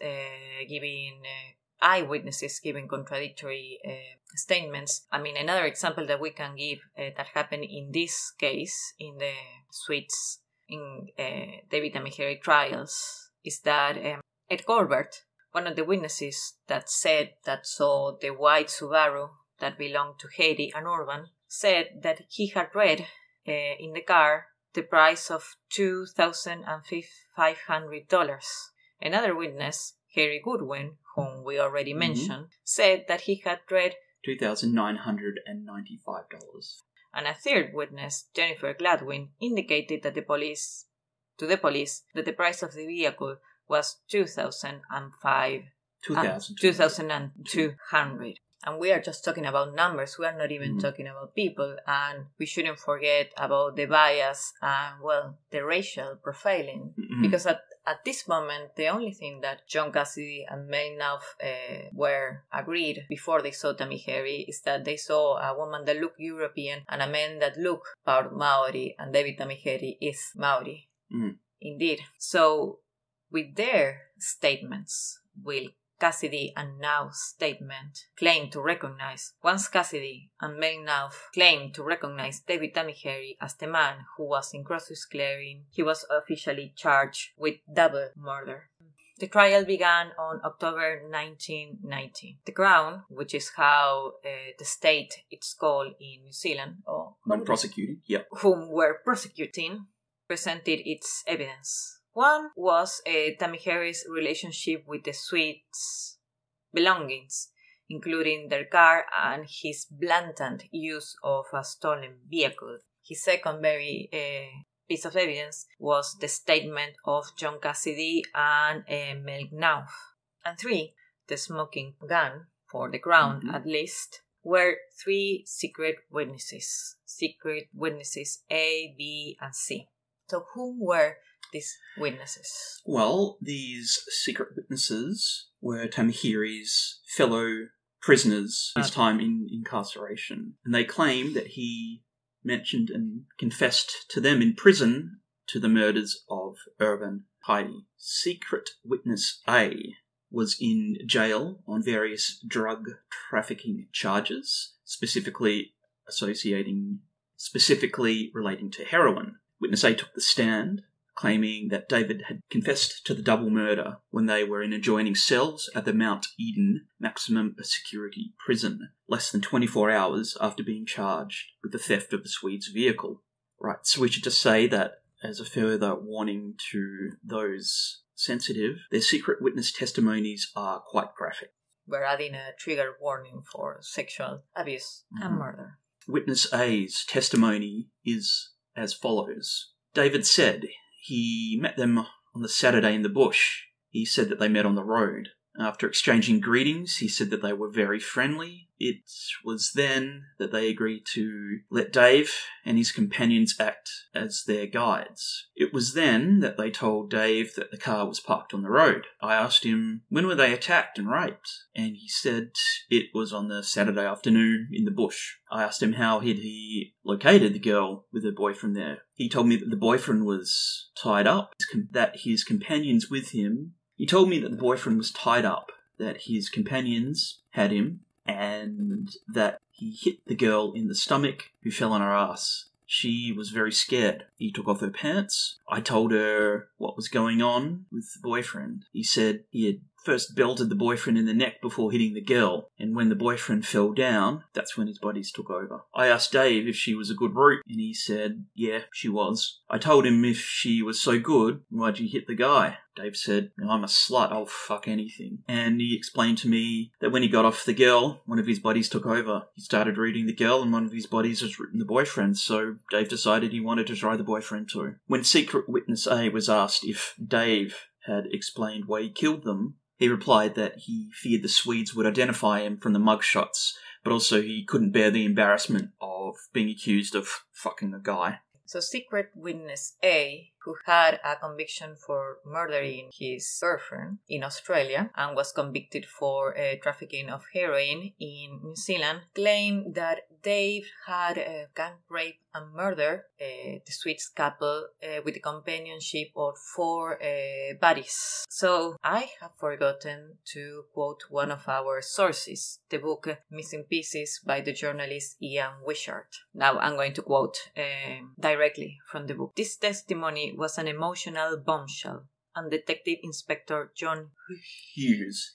A: giving contradictory statements. I mean, another example that we can give that happened in this case, in the Swedes, in David Tamihiri trials, is that Ed Corbett, one of the witnesses that said that saw the white Subaru that belonged to Heidi and Urvan, said that he had read in the car the price of $2,500. Another witness, Harry Goodwin, whom we already mentioned, said that he had read
B: $2,995.
A: And a third witness, Jennifer Gladwin, indicated that the police that the price of the vehicle was $2,200. And we are just talking about numbers. We are not even talking about people. And we shouldn't forget about the bias and, well, the racial profiling. Because at this moment, the only thing that John Cassidy and May Nauf were agreed before they saw Tamihiri is that they saw a woman that looked European and a man that looked part Maori, and David Tamihiri is Maori. Indeed. So, with their statements, will Cassidy and Nauf's statement claim to recognize. Once Cassidy and May Nauf claimed to recognize David Tamihiri as the man who was in Crosby's clearing, he was officially charged with double murder. The trial began on October 1990. The Crown, which is how the state it's called in New Zealand,
B: when prosecuting,
A: whom were prosecuting, presented its evidence. One was Tamihiri's relationship with the Swedes' belongings, including their car and his blatant use of a stolen vehicle. His second piece of evidence was the statement of John Cassidy and Mel Nauf. And three, the smoking gun, for the Crown at least, were three secret witnesses. Secret witnesses A, B, and C. So whom were these witnesses?
B: Well, these secret witnesses were Tamihiri's fellow prisoners his time in incarceration. And they claim that he mentioned and confessed to them in prison to the murders of Urban Heidi. Secret witness A was in jail on various drug trafficking charges, specifically relating to heroin. Witness A took the stand, claiming that David had confessed to the double murder when they were in adjoining cells at the Mount Eden maximum security prison, less than 24 hours after being charged with the theft of the Swede's vehicle. Right, so we should just say that, as a further warning to those sensitive, their secret witness testimonies are quite graphic.
A: We're adding a trigger warning for sexual abuse and murder.
B: Witness A's testimony is as follows. David said he met them on the Saturday in the bush. He said that they met on the road. After exchanging greetings, he said that they were very friendly. It was then that they agreed to let Dave and his companions act as their guides. It was then that they told Dave that the car was parked on the road. I asked him, when were they attacked and raped? And he said it was on the Saturday afternoon in the bush. I asked him how he located the girl with her boyfriend there. He told me that the boyfriend was tied up, that his companions with him... He told me that the boyfriend was tied up, that his companions had him, and that he hit the girl in the stomach, who fell on her ass. She was very scared. He took off her pants. I told her what was going on with the boyfriend. He said he had first belted the boyfriend in the neck before hitting the girl, and when the boyfriend fell down, that's when his buddies took over. I asked Dave if she was a good route, and he said, yeah, she was. I told him if she was so good, why'd you hit the guy? Dave said, I'm a slut, I'll fuck anything. And he explained to me that when he got off the girl, one of his buddies took over. He started rooting the girl, and one of his buddies was rooting the boyfriend, so Dave decided he wanted to try the boyfriend too. When secret witness A was asked if Dave had explained why he killed them, he replied that he feared the Swedes would identify him from the mugshots, but also he couldn't bear the embarrassment of being accused of fucking a guy.
A: So secret witness A, who had a conviction for murdering his girlfriend in Australia and was convicted for trafficking of heroin in New Zealand, claimed that Dave had gang rape and murder the Swedes couple with the companionship of 4 buddies. So I have forgotten to quote one of our sources, the book Missing Pieces by the journalist Ian Wishart. Now I'm going to quote directly from the book. This testimony was an emotional bombshell, and Detective Inspector John Hughes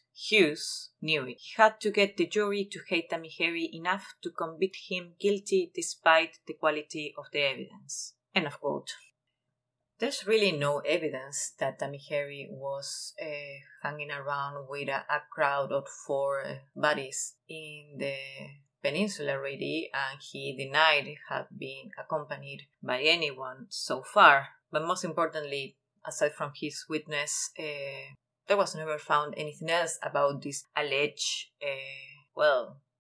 A: knew it. He had to get the jury to hate Tamihiri enough to convict him guilty despite the quality of the evidence. End of quote. There's really no evidence that Tamihiri was hanging around with a crowd of 4 bodies in the peninsula already, and he denied have been accompanied by anyone so far. But most importantly, aside from his witness, there was never found anything else about these alleged,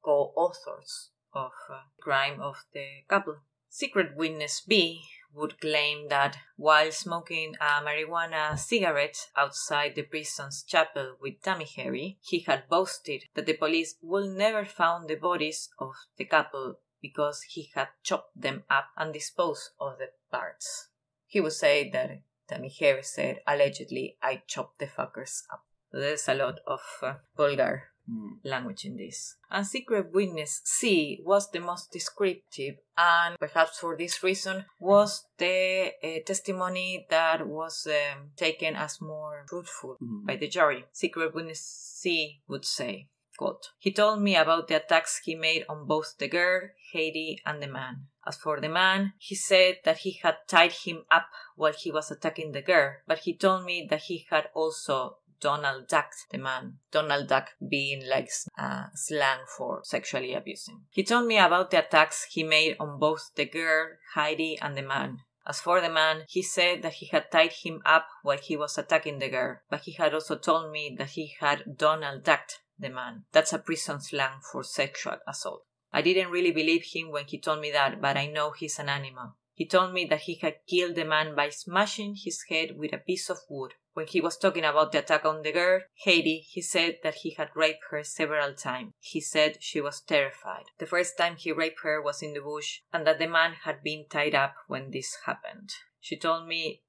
A: co-authors of crime of the couple. Secret witness B would claim that while smoking a marijuana cigarette outside the prison's chapel with Tamihiri, he had boasted that the police will never found the bodies of the couple because he had chopped them up and disposed of the parts. He would say that Tamihiri said, allegedly, I chopped the fuckers up. There's a lot of vulgar language in this. And secret witness C was the most descriptive, and perhaps for this reason was the testimony that was taken as more truthful by the jury. Secret witness C would say, quote, he told me about the attacks he made on both the girl, Heidi, and the man. As for the man, he said that he had tied him up while he was attacking the girl, but he told me that he had also Donald ducked the man. Donald duck being like slang for sexually abusing. He told me about the attacks he made on both the girl, Heidi, and the man. As for the man, he said that he had tied him up while he was attacking the girl, but he had also told me that he had Donald ducked the man. That's a prison slang for sexual assault. I didn't really believe him when he told me that, but I know he's an animal. He told me that he had killed the man by smashing his head with a piece of wood. When he was talking about the attack on the girl, Heidi, he said that he had raped her several times. He said she was terrified. The first time he raped her was in the bush, and that the man had been tied up when this happened. He told me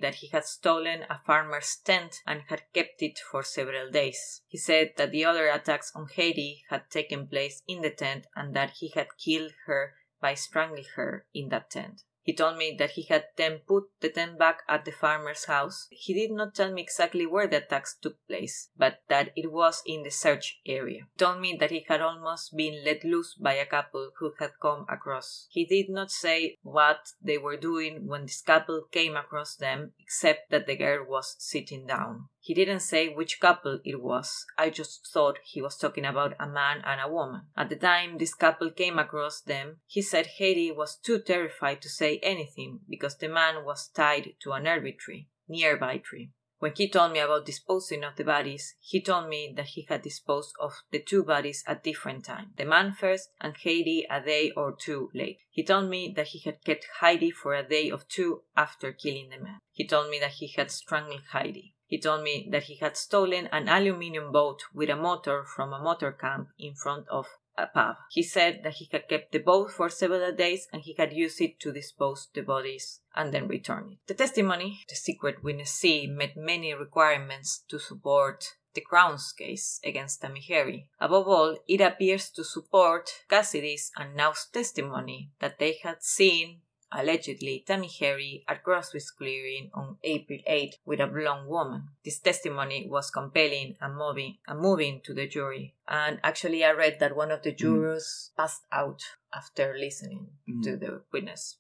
A: that he had stolen a farmer's tent and had kept it for several days. He said that the other attacks on Heidi had taken place in the tent and that he had killed her by strangling her in that tent. He told me that he had then put the tent back at the farmer's house. He did not tell me exactly where the attacks took place, but that it was in the search area. He told me that he had almost been let loose by a couple who had come across. He did not say what they were doing when this couple came across them, except that the girl was sitting down. He didn't say which couple it was. I just thought he was talking about a man and a woman. At the time this couple came across them, he said Heidi was too terrified to say anything because the man was tied to an nearby tree. When he told me about disposing of the bodies, he told me that he had disposed of the 2 bodies at different times. The man first and Heidi a day or 2 late. He told me that he had kept Heidi for a day or 2 after killing the man. He told me that he had strangled Heidi. He told me that he had stolen an aluminium boat with a motor from a motor camp in front of a pub. He said that he had kept the boat for several days and he had used it to dispose the bodies and then return it. The testimony, the secret witness C, met many requirements to support the Crown's case against Tamihiri. Above all, it appears to support Cassidy's and Now's testimony that they had seen allegedly Tamihiri at Groceries Clearing on April 8 with a blonde woman. This testimony was compelling and moving to the jury. And actually I read that one of the jurors passed out after listening to the witness.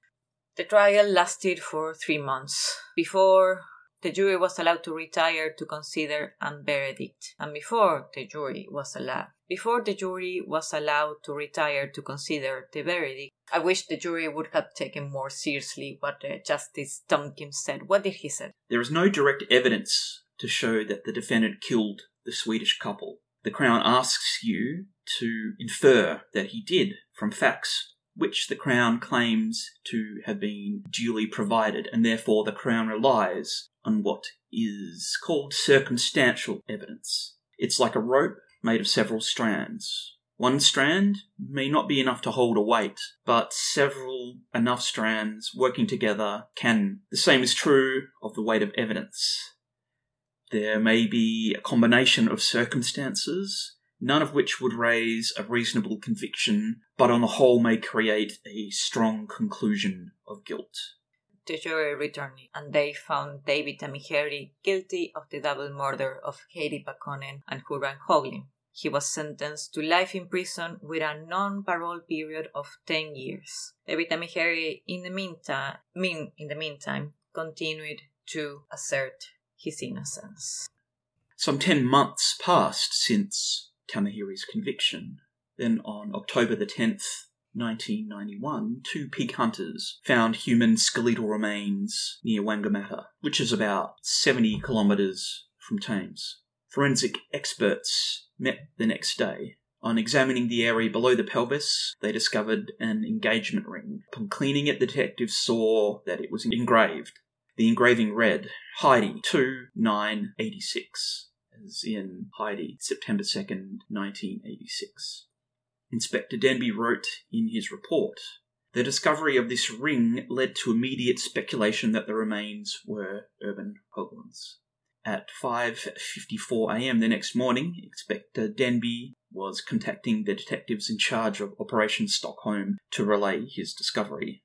A: The trial lasted for 3 months before the jury was allowed to retire to consider a verdict. And before the jury was allowed to retire to consider the verdict, I wish the jury would have taken more seriously what Justice Tompkins said. What did he say?
B: There is no direct evidence to show that the defendant killed the Swedish couple. The Crown asks you to infer that he did from facts which the Crown claims to have been duly provided, and therefore the Crown relies on what is called circumstantial evidence. It's like a rope made of several strands. One strand may not be enough to hold a weight, but several enough strands working together can. The same is true of the weight of evidence. There may be a combination of circumstances, none of which would raise a reasonable conviction, but on the whole may create a strong conclusion of guilt.
A: The jury returned, and they found David Tamihiri guilty of the double murder of Heidi Pakkonen and Urvan Hoglin. He was sentenced to life in prison with a non-parole period of 10 years. David Tamihiri, in the meantime, continued to assert his innocence.
B: Some 10 months passed since Tamihiri's conviction. Then on October the 10th, 1991, 2 pig hunters found human skeletal remains near Wangamatta, which is about 70 kilometres from Thames. Forensic experts met the next day. On examining the area below the pelvis, they discovered an engagement ring. Upon cleaning it, the detectives saw that it was engraved. The engraving read, Heidi, 2/9/86, as in Heidi, September 2nd, 1986. Inspector Denby wrote in his report, the discovery of this ring led to immediate speculation that the remains were Urban Hoglin's. At 5:54 a.m. the next morning, Inspector Denby was contacting the detectives in charge of Operation Stockholm to relay his discovery.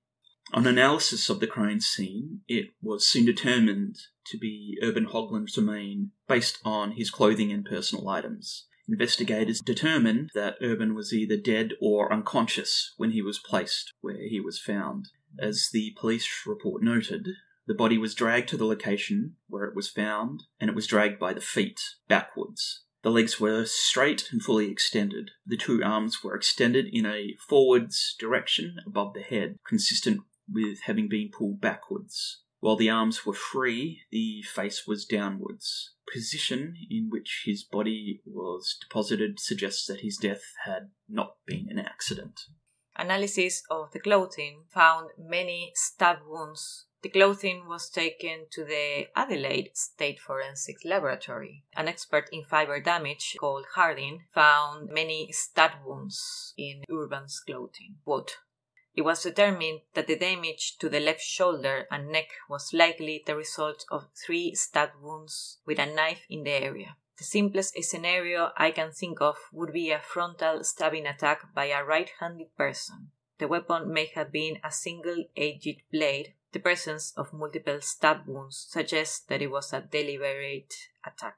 B: On analysis of the crime scene, it was soon determined to be Urban Hoglin's remain based on his clothing and personal items. Investigators determined that Urban was either dead or unconscious when he was placed where he was found. As the police report noted, the body was dragged to the location where it was found, and it was dragged by the feet, backwards. The legs were straight and fully extended. The 2 arms were extended in a forwards direction above the head, consistent with having been pulled backwards. While the arms were free, the face was downwards. Position in which his body was deposited suggests that his death had not been an accident.
A: Analysis of the clothing found many stab wounds. The clothing was taken to the Adelaide State Forensics Laboratory. An expert in fiber damage called Harding found many stab wounds in Urban's clothing. Quote, it was determined that the damage to the left shoulder and neck was likely the result of 3 stab wounds with a knife in the area. The simplest scenario I can think of would be a frontal stabbing attack by a right-handed person. The weapon may have been a single-edged blade. The presence of multiple stab wounds suggests that it was a deliberate attack.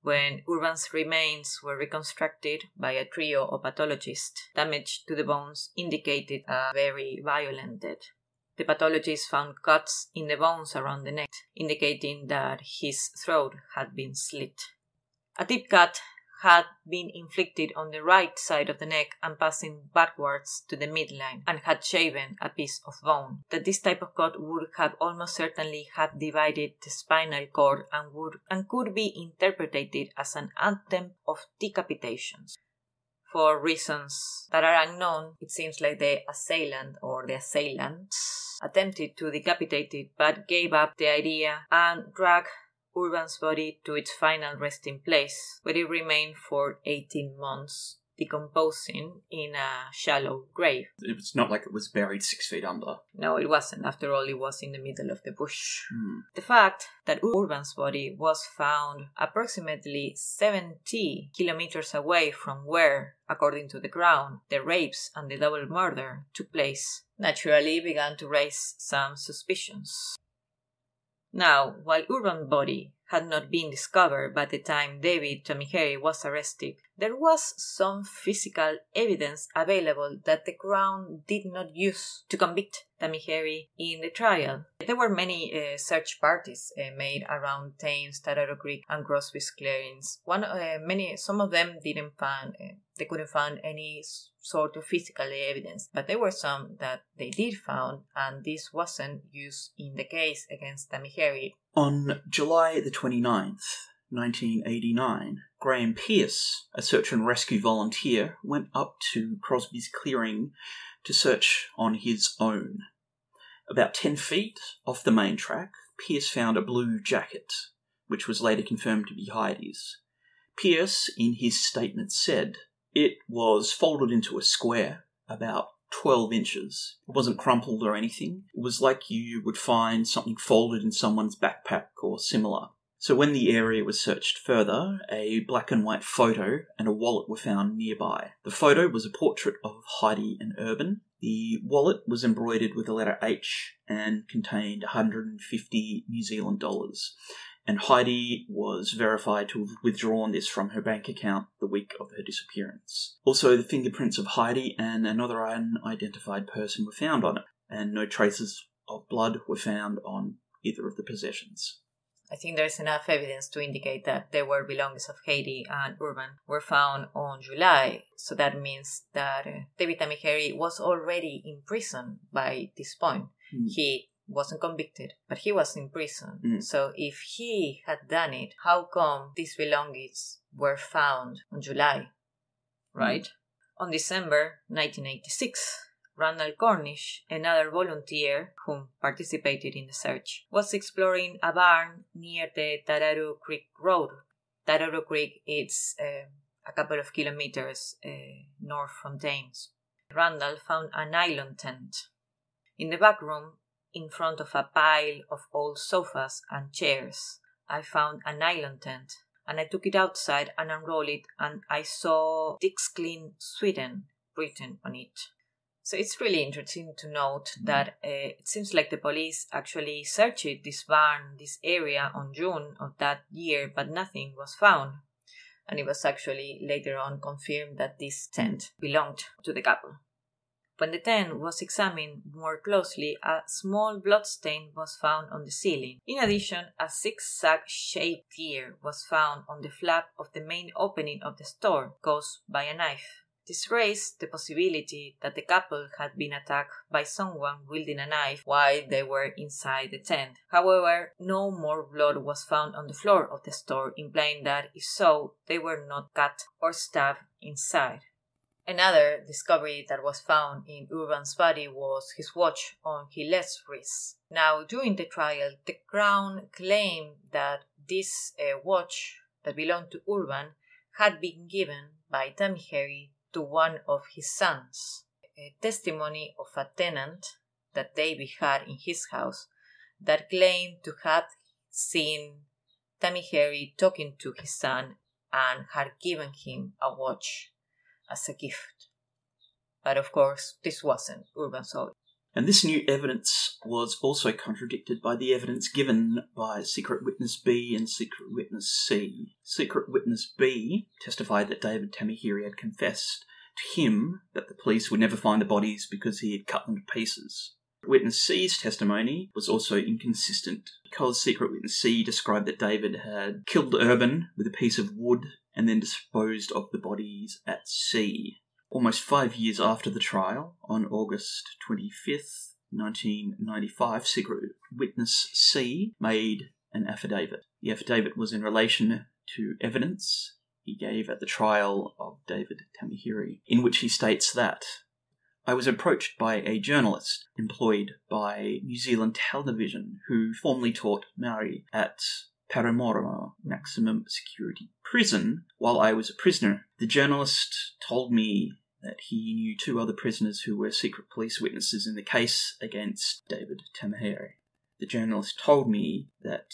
A: When Urban's remains were reconstructed by a trio of pathologists, damage to the bones indicated a very violent death. The pathologists found cuts in the bones around the neck, indicating that his throat had been slit. A deep cut had been inflicted on the right side of the neck and passing backwards to the midline, and had shaven a piece of bone. That this type of cut would have almost certainly have divided the spinal cord and could be interpreted as an attempt of decapitations. For reasons that are unknown, it seems like the assailant or the assailants attempted to decapitate it but gave up the idea and dragged Urban's body to its final resting place, where it remained for 18 months, decomposing in a shallow grave.
B: It was not like it was buried 6 feet under.
A: No, it wasn't. After all, it was in the middle of the bush. The fact that Urban's body was found approximately 70 kilometers away from where, according to the Crown, the rapes and the double murder took place, naturally began to raise some suspicions. Now, while Urban's body had not been discovered by the time David Tamihiri was arrested, there was some physical evidence available that the Crown did not use to convict Tamihiri in the trial. There were many search parties made around Thames, Tararo Creek, and Crosby's clearings. Some of them they couldn't find any sort of physical evidence, but there were some that they did found, and this wasn't used in the case against Tamihiri.
B: On July the 29th, 1989, Graeme Pierce, a search and rescue volunteer, went up to Crosby's clearing to search on his own. About 10 feet off the main track, Pierce found a blue jacket, which was later confirmed to be Heidi's. Pierce, in his statement, said it was folded into a square, about 12 inches. It wasn't crumpled or anything. It was like you would find something folded in someone's backpack or similar. So when the area was searched further, a black and white photo and a wallet were found nearby. The photo was a portrait of Heidi and Urban. The wallet was embroidered with the letter H and contained 150 New Zealand dollars. And Heidi was verified to have withdrawn this from her bank account the week of her disappearance. Also, the fingerprints of Heidi and another unidentified person were found on it, and no traces of blood were found on either of the possessions.
A: I think there's enough evidence to indicate that there were belongings of Heidi and Urban were found on July, so that means that David Tamihiri was already in prison by this point. He wasn't convicted, but he was in prison. So if he had done it, how come these belongings were found on July? Right? On December 1986, Randall Cornish, another volunteer whom participated in the search, was exploring a barn near the Tararu Creek Road. Tararu Creek is a couple of kilometers north from Thames. Randall found a nylon tent. In the back room, in front of a pile of old sofas and chairs, I found a nylon tent, and I took it outside and unrolled it, and I saw Dick's Clean Sweden written on it. So it's really interesting to note that it seems like the police actually searched this barn, this area on June of that year, but nothing was found. And it was actually later on confirmed that this tent belonged to the couple. When the tent was examined more closely, a small bloodstain was found on the ceiling. In addition, a zigzag-shaped tear was found on the flap of the main opening of the store, caused by a knife. This raised the possibility that the couple had been attacked by someone wielding a knife while they were inside the tent. However, no more blood was found on the floor of the store, implying that, if so, they were not cut or stabbed inside. Another discovery that was found in Urban's body was his watch on Hilah's wrist. Now, during the trial, the Crown claimed that this watch that belonged to Urban had been given by Tamihiri to one of his sons. A testimony of a tenant that David had in his house that claimed to have seen Tamihiri talking to his son and had given him a watch as a gift. But of course, this wasn't Urban's own.
B: And this new evidence was also contradicted by the evidence given by Secret Witness B and Secret Witness C. Secret Witness B testified that David Tamihiri had confessed to him that the police would never find the bodies because he had cut them to pieces. Witness C's testimony was also inconsistent because Secret Witness C described that David had killed Urban with a piece of wood and then disposed of the bodies at sea. Almost 5 years after the trial, on August 25th, 1995, Secret Witness C made an affidavit. The affidavit was in relation to evidence he gave at the trial of David Tamihiri, in which he states that I was approached by a journalist employed by New Zealand Television who formerly taught Mcherry at Paramora Maximum Security Prison while I was a prisoner. The journalist told me that he knew 2 other prisoners who were secret police witnesses in the case against David Tamihiri. The journalist told me that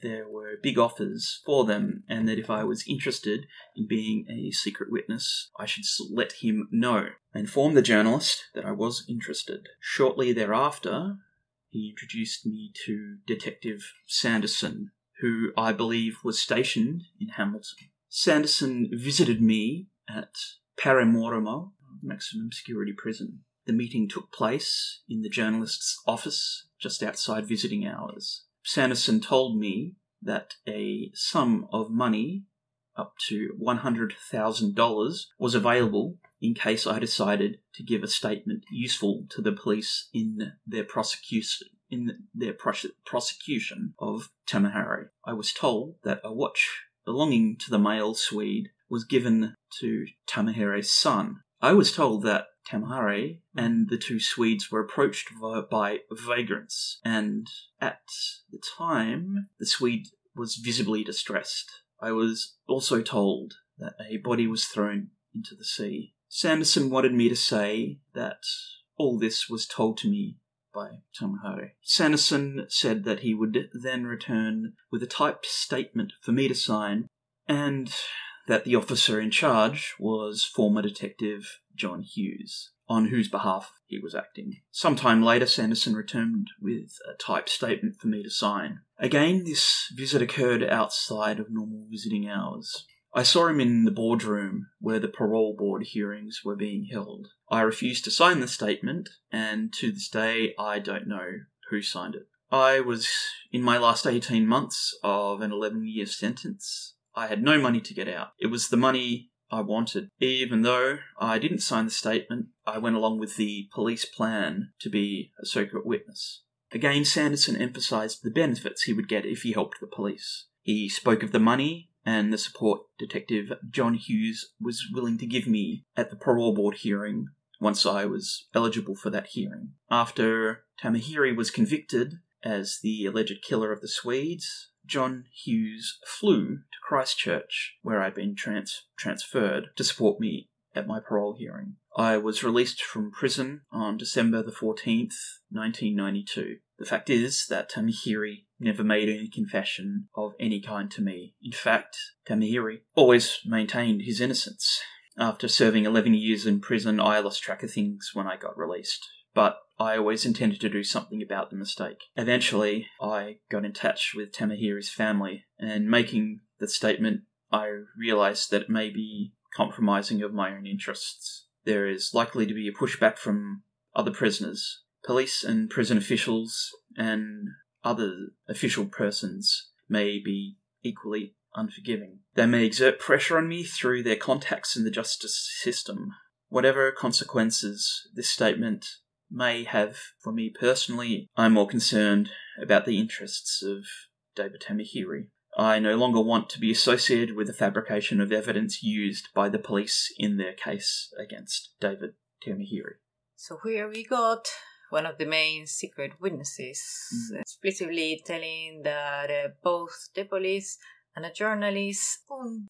B: there were big offers for them and that if I was interested in being a secret witness, I should let him know. I informed the journalist that I was interested. Shortly thereafter, he introduced me to Detective Sanderson, who I believe was stationed in Hamilton. Sanderson visited me at Paramora Maximum Security Prison. The meeting took place in the journalist's office just outside visiting hours. Sanderson told me that a sum of money up to $100,000 was available in case I decided to give a statement useful to the police in their prosecution of Tamihiri. I was told that a watch belonging to the male Swede was given to Tamihiri's son. I was told that Tamihiri and the 2 Swedes were approached by vagrants, and at the time, the Swede was visibly distressed. I was also told that a body was thrown into the sea. Sanderson wanted me to say that all this was told to me by Tamihiri. Sanderson said that he would then return with a typed statement for me to sign, and that the officer in charge was former Detective John Hughes, on whose behalf he was acting. Sometime later, Sanderson returned with a typed statement for me to sign. Again, this visit occurred outside of normal visiting hours. I saw him in the boardroom where the parole board hearings were being held. I refused to sign the statement, and to this day I don't know who signed it. I was in my last 18 months of an 11-year sentence. I had no money to get out. It was the money I wanted. Even though I didn't sign the statement, I went along with the police plan to be a secret witness. Again, Sanderson emphasised the benefits he would get if he helped the police. He spoke of the money and the support Detective John Hughes was willing to give me at the parole board hearing once I was eligible for that hearing. After Tamihiri was convicted as the alleged killer of the Swedes, John Hughes flew to Christchurch, where I'd been transferred, to support me at my parole hearing. I was released from prison on December the 14th, 1992. The fact is that Tamihiri never made any confession of any kind to me. In fact, Tamihiri always maintained his innocence. After serving 11 years in prison, I lost track of things when I got released. But I always intended to do something about the mistake. Eventually, I got in touch with Tamihiri's family, and making the statement, I realised that it may be compromising of my own interests. There is likely to be a pushback from other prisoners. Police and prison officials and other official persons may be equally unforgiving. They may exert pressure on me through their contacts in the justice system. Whatever consequences this statement may have for me personally, I'm more concerned about the interests of David Tamihiri. I no longer want to be associated with the fabrication of evidence used by the police in their case against David Tamihiri.
A: So here we got one of the main secret witnesses explicitly telling that both the police and a journalist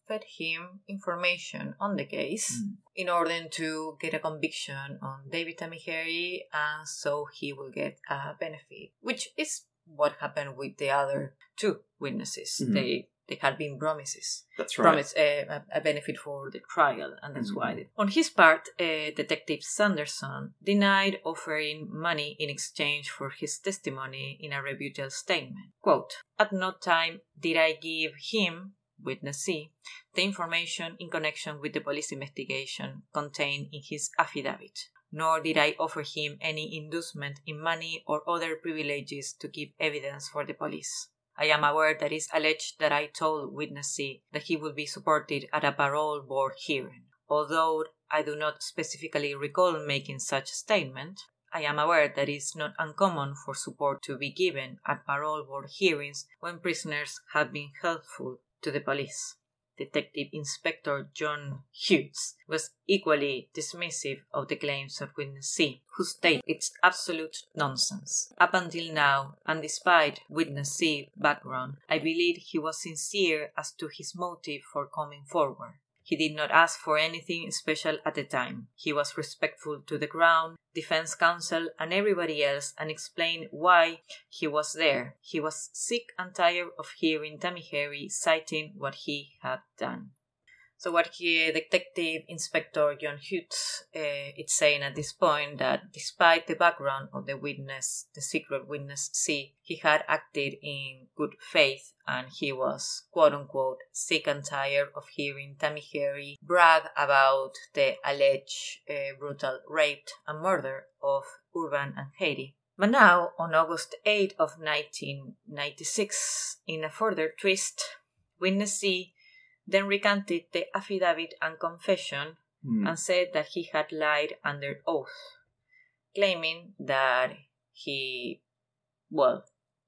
A: fed him information on the case in order to get a conviction on David Tamihiri, and so he will get a benefit, which is what happened with the other two witnesses. They had been promises.
B: That's right.
A: Promised a benefit for the trial, and that's why. On his part, Detective Sanderson denied offering money in exchange for his testimony in a rebuttal statement. Quote, "At no time did I give him, witness C, the information in connection with the police investigation contained in his affidavit, nor did I offer him any inducement in money or other privileges to give evidence for the police. I am aware that it is alleged that I told witness C that he would be supported at a parole board hearing. Although I do not specifically recall making such a statement, I am aware that it is not uncommon for support to be given at parole board hearings when prisoners have been helpful to the police." Detective Inspector John Hughes was equally dismissive of the claims of witness C, who stated it's absolute nonsense. "Up until now, and despite witness C's background, I believe he was sincere as to his motive for coming forward. He did not ask for anything special at the time. He was respectful to the Crown, defense counsel, and everybody else, and explained why he was there. He was sick and tired of hearing Tamihiri citing what he had done." So what Detective Inspector John Hughes is saying at this point, that despite the background of the witness, the secret witness C, he had acted in good faith, and he was, quote-unquote, sick and tired of hearing Tamihiri brag about the alleged brutal rape and murder of Urvan and Heidi. But now, on August 8 of 1996, in a further twist, witness C then recanted the affidavit and confession and said that he had lied under oath, claiming that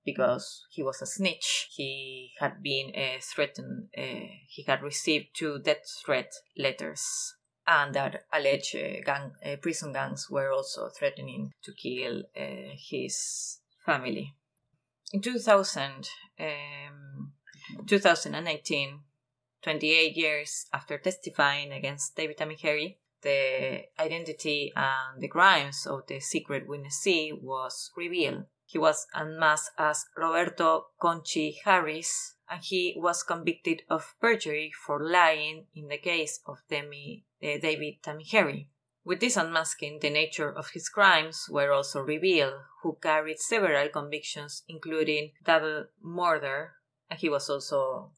A: because he was a snitch, he had been threatened, he had received 2 death threat letters, and that alleged prison gangs were also threatening to kill his family. In 2018, 28 years after testifying against David Tamihiri, the identity and the crimes of the secret witness C was revealed. He was unmasked as Roberto Conchi Harris, and he was convicted of perjury for lying in the case of David Tamihiri. With this unmasking, the nature of his crimes were also revealed, who carried several convictions, including double murder, and he was also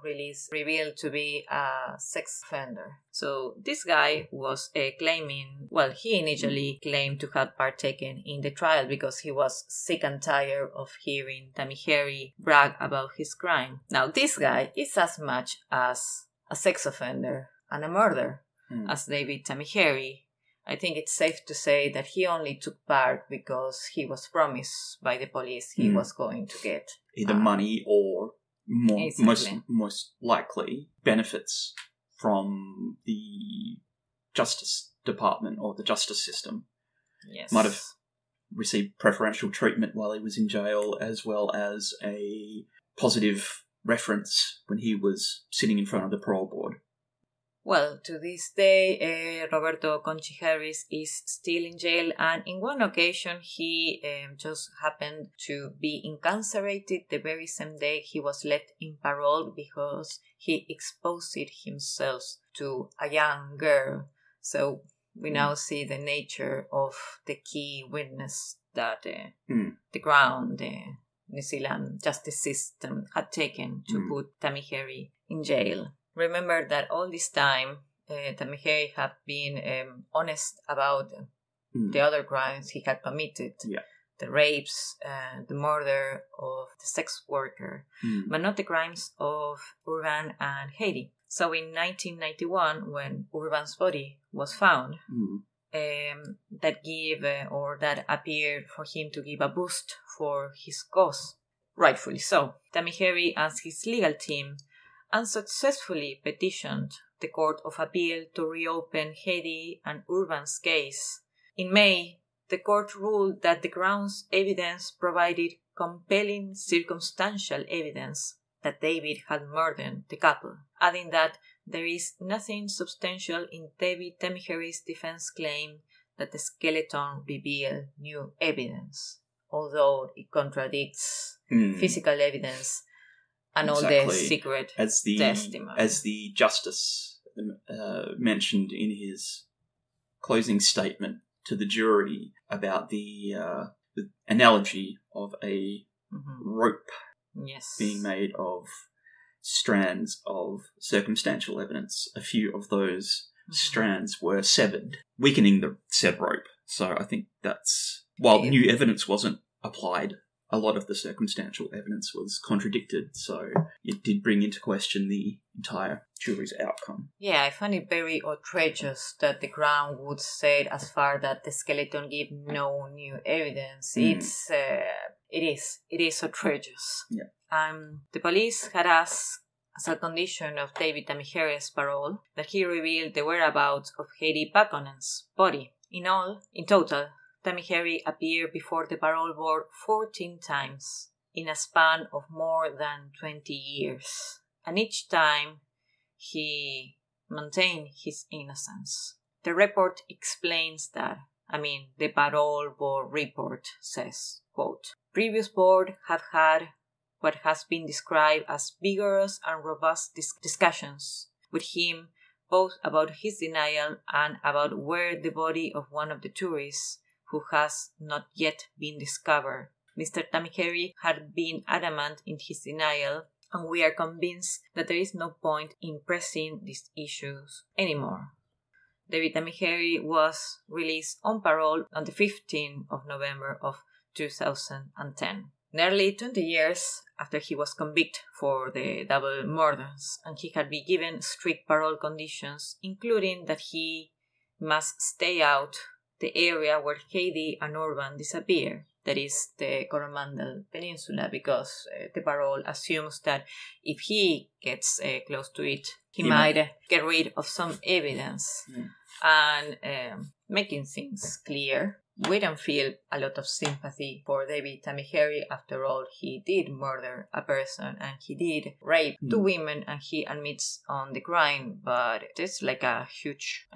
A: released, revealed to be a sex offender. So this guy was claiming, he initially claimed to have partaken in the trial because he was sick and tired of hearing Tamihiri brag about his crime. Now this guy is as much as a sex offender and a murderer as David Tamihiri. I think it's safe to say that he only took part because he was promised by the police he was going to get
B: either money or most likely benefits from the Justice Department or the justice system.
A: Yes.
B: Might have received preferential treatment while he was in jail, as well as a positive reference when he was sitting in front of the parole board.
A: Well, to this day, Roberto Conchi Harris is still in jail, and in one occasion he just happened to be incarcerated the very same day he was left in parole because he exposed himself to a young girl. So we now see the nature of the key witness that the Crown, the New Zealand justice system had taken to put Tamihiri in jail. Remember that all this time, Tamihiri had been honest about the other crimes he had committed. Yeah. The rapes, the murder of the sex worker, but not the crimes of Urvan and Heidi. So in 1991, when Urvan's body was found, that appeared for him to give a boost for his cause. Rightfully so. Tamihiri and his legal team unsuccessfully petitioned the Court of Appeal to reopen Heidi and Urban's case. In May, the court ruled that the Crown's evidence provided compelling circumstantial evidence that David had murdered the couple, adding that there is nothing substantial in David Tamihiri's defense claim that the skeleton revealed new evidence, although it contradicts physical evidence and all the secret testimony.
B: As the justice mentioned in his closing statement to the jury about the analogy of a rope being made of strands of circumstantial evidence. A few of those strands were severed, weakening the said rope. So I think that's... While new evidence wasn't applied, a lot of the circumstantial evidence was contradicted, so it did bring into question the entire jury's outcome.
A: Yeah, I find it very outrageous that the Crown would say as far that the skeleton gave no new evidence. It is outrageous. Yeah. The police had asked, as a condition of David Tamihiri's parole, that he revealed the whereabouts of Heidi Pakkonen's body. In total, Tamihiri appeared before the parole board 14 times in a span of more than 20 years. And each time, he maintained his innocence. The report explains that, the parole board report says, quote, "Previous board have had what has been described as vigorous and robust discussions with him, both about his denial and about where the body of one of the tourists who has not yet been discovered. Mr. Tamihiri had been adamant in his denial, and we are convinced that there is no point in pressing these issues anymore." David Tamihiri was released on parole on the 15th of November of 2010. Nearly 20 years after he was convicted for the double murders, and he had been given strict parole conditions, including that he must stay out the area where Heidi and Urban disappear, that is the Coromandel Peninsula, because the parole assumes that if he gets close to it, he might get rid of some evidence. And making things clear, we don't feel a lot of sympathy for David Tamihiri. After all, he did murder a person and he did rape 2 women, and he admits on the crime, but it's like a huge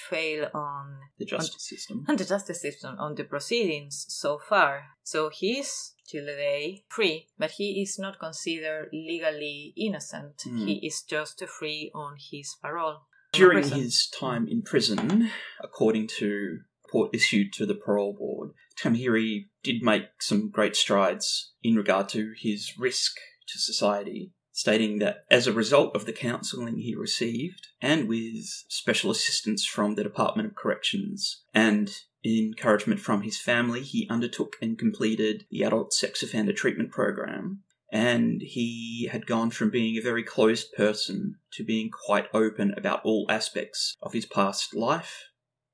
A: fail on
B: the justice system.
A: On the justice system, on the proceedings so far. So he is till today free, but he is not considered legally innocent. He is just free on his parole.
B: During his time in prison, according to report issued to the parole board, Tamihiri did make some great strides in regard to his risk to society. stating that as a result of the counselling he received, and with special assistance from the Department of Corrections, and encouragement from his family, he undertook and completed the adult sex offender treatment program. And he had gone from being a very closed person to being quite open about all aspects of his past life,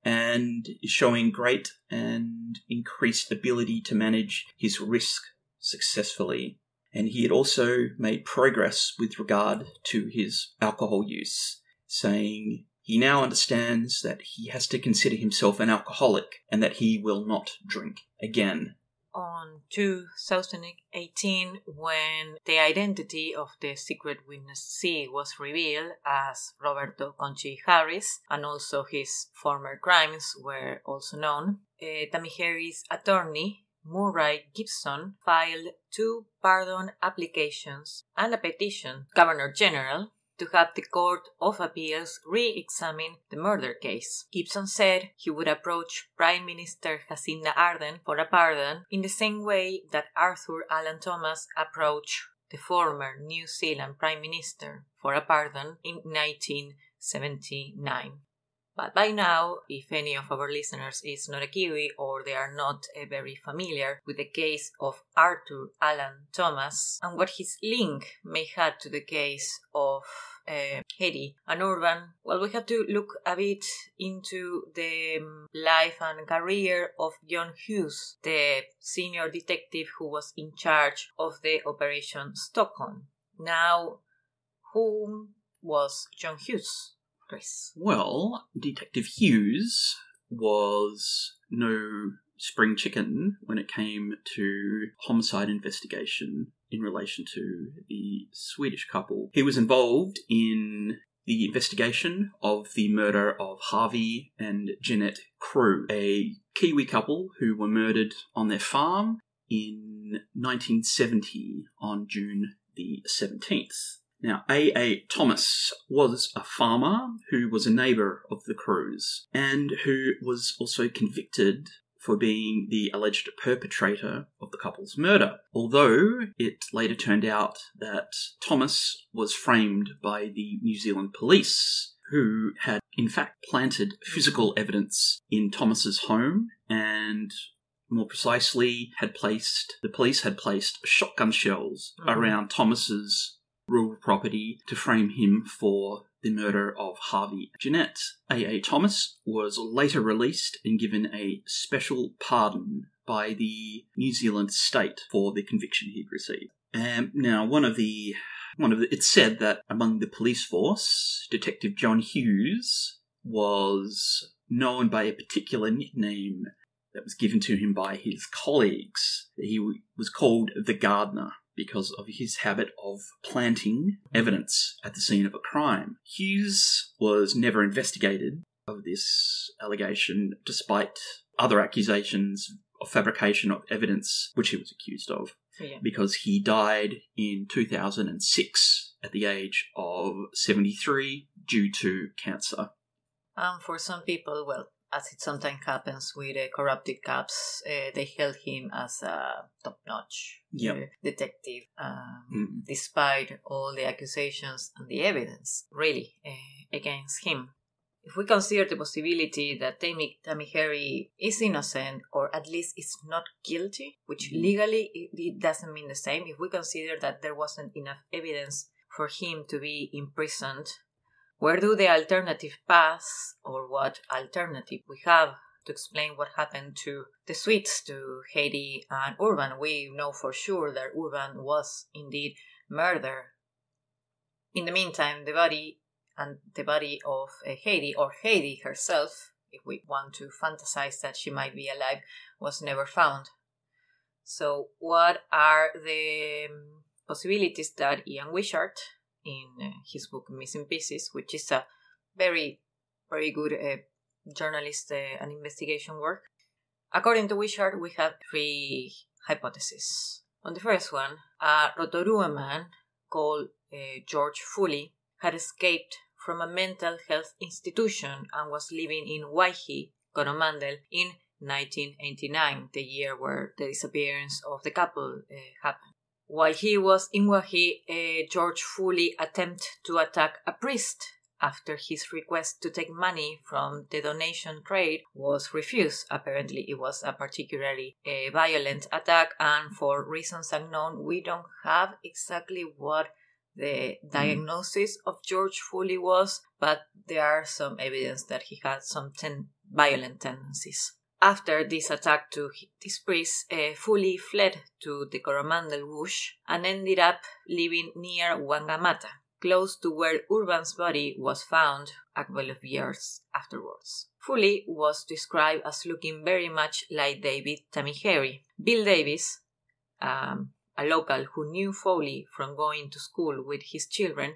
B: and showing great and increased ability to manage his risk successfully. And he had also made progress with regard to his alcohol use, saying he now understands that he has to consider himself an alcoholic and that he will not drink again.
A: On 2018, when the identity of the secret witness C was revealed as Roberto Conchi Harris, and also his former crimes were also known, Tamihiri's attorney, Murray Gibson, filed 2 pardon applications and a petition to Governor General to have the Court of Appeals re-examine the murder case. Gibson said he would approach Prime Minister Jacinda Ardern for a pardon in the same way that Arthur Allan Thomas approached the former New Zealand Prime Minister for a pardon in 1979. But by now, if any of our listeners is not a Kiwi or they are not very familiar with the case of Arthur Allan Thomas and what his link may have to the case of Heidi and Urban, well, we have to look a bit into the life and career of John Hughes, the senior detective who was in charge of the Operation Stockholm. Now, who was John Hughes? Chris.
B: Well, Detective Hughes was no spring chicken when it came to homicide investigation in relation to the Swedish couple. He was involved in the investigation of the murder of Harvey and Jeanette Crew, a Kiwi couple who were murdered on their farm in 1970 on June the 17th. Now, A.A. Thomas was a farmer who was a neighbour of the Crews and who was also convicted for being the alleged perpetrator of the couple's murder, although it later turned out that Thomas was framed by the New Zealand police, who had in fact planted physical evidence in Thomas's home and, more precisely, the police had placed shotgun shells around Thomas's rural property to frame him for the murder of Harvey and Jeanette. A.A. Thomas was later released and given a special pardon by the New Zealand state for the conviction he'd received. Now, it's said that among the police force, Detective John Hughes was known by a particular nickname that was given to him by his colleagues. He was called the Gardener, because of his habit of planting evidence at the scene of a crime. Hughes was never investigated of this allegation, despite other accusations of fabrication of evidence which he was accused of, because he died in 2006 at the age of 73 due to cancer.
A: For some people, well, as it sometimes happens with corrupted cops, they held him as a top-notch detective, despite all the accusations and the evidence, really, against him. If we consider the possibility that Tamihiri is innocent, or at least is not guilty, which legally it doesn't mean the same, if we consider that there wasn't enough evidence for him to be imprisoned, where do the alternative paths, or what alternative we have to explain what happened to the Swedes, to Heidi and Urban? We know for sure that Urban was indeed murdered. In the meantime, the body of Heidi, or Heidi herself, if we want to fantasize that she might be alive, was never found. So what are the possibilities that Ian Wishart, in his book Missing Pieces, which is a very, very good journalist and investigation work. According to Wishart, we have 3 hypotheses. On the first one, a Rotorua man called George Foley had escaped from a mental health institution and was living in Waihi, Coromandel, in 1989, the year where the disappearance of the couple happened. While he was in Wahi, George Foley attempted to attack a priest after his request to take money from the donation trade was refused. Apparently, it was a particularly violent attack, and for reasons unknown, we don't have exactly what the diagnosis of George Foley was, but there are some evidence that he had some violent tendencies. After this attack to this priest, Foley fled to the Coromandel bush and ended up living near Wangamatta, close to where Urban's body was found a couple of years afterwards. Foley was described as looking very much like David Tamihiri. Bill Davis, a local who knew Foley from going to school with his children,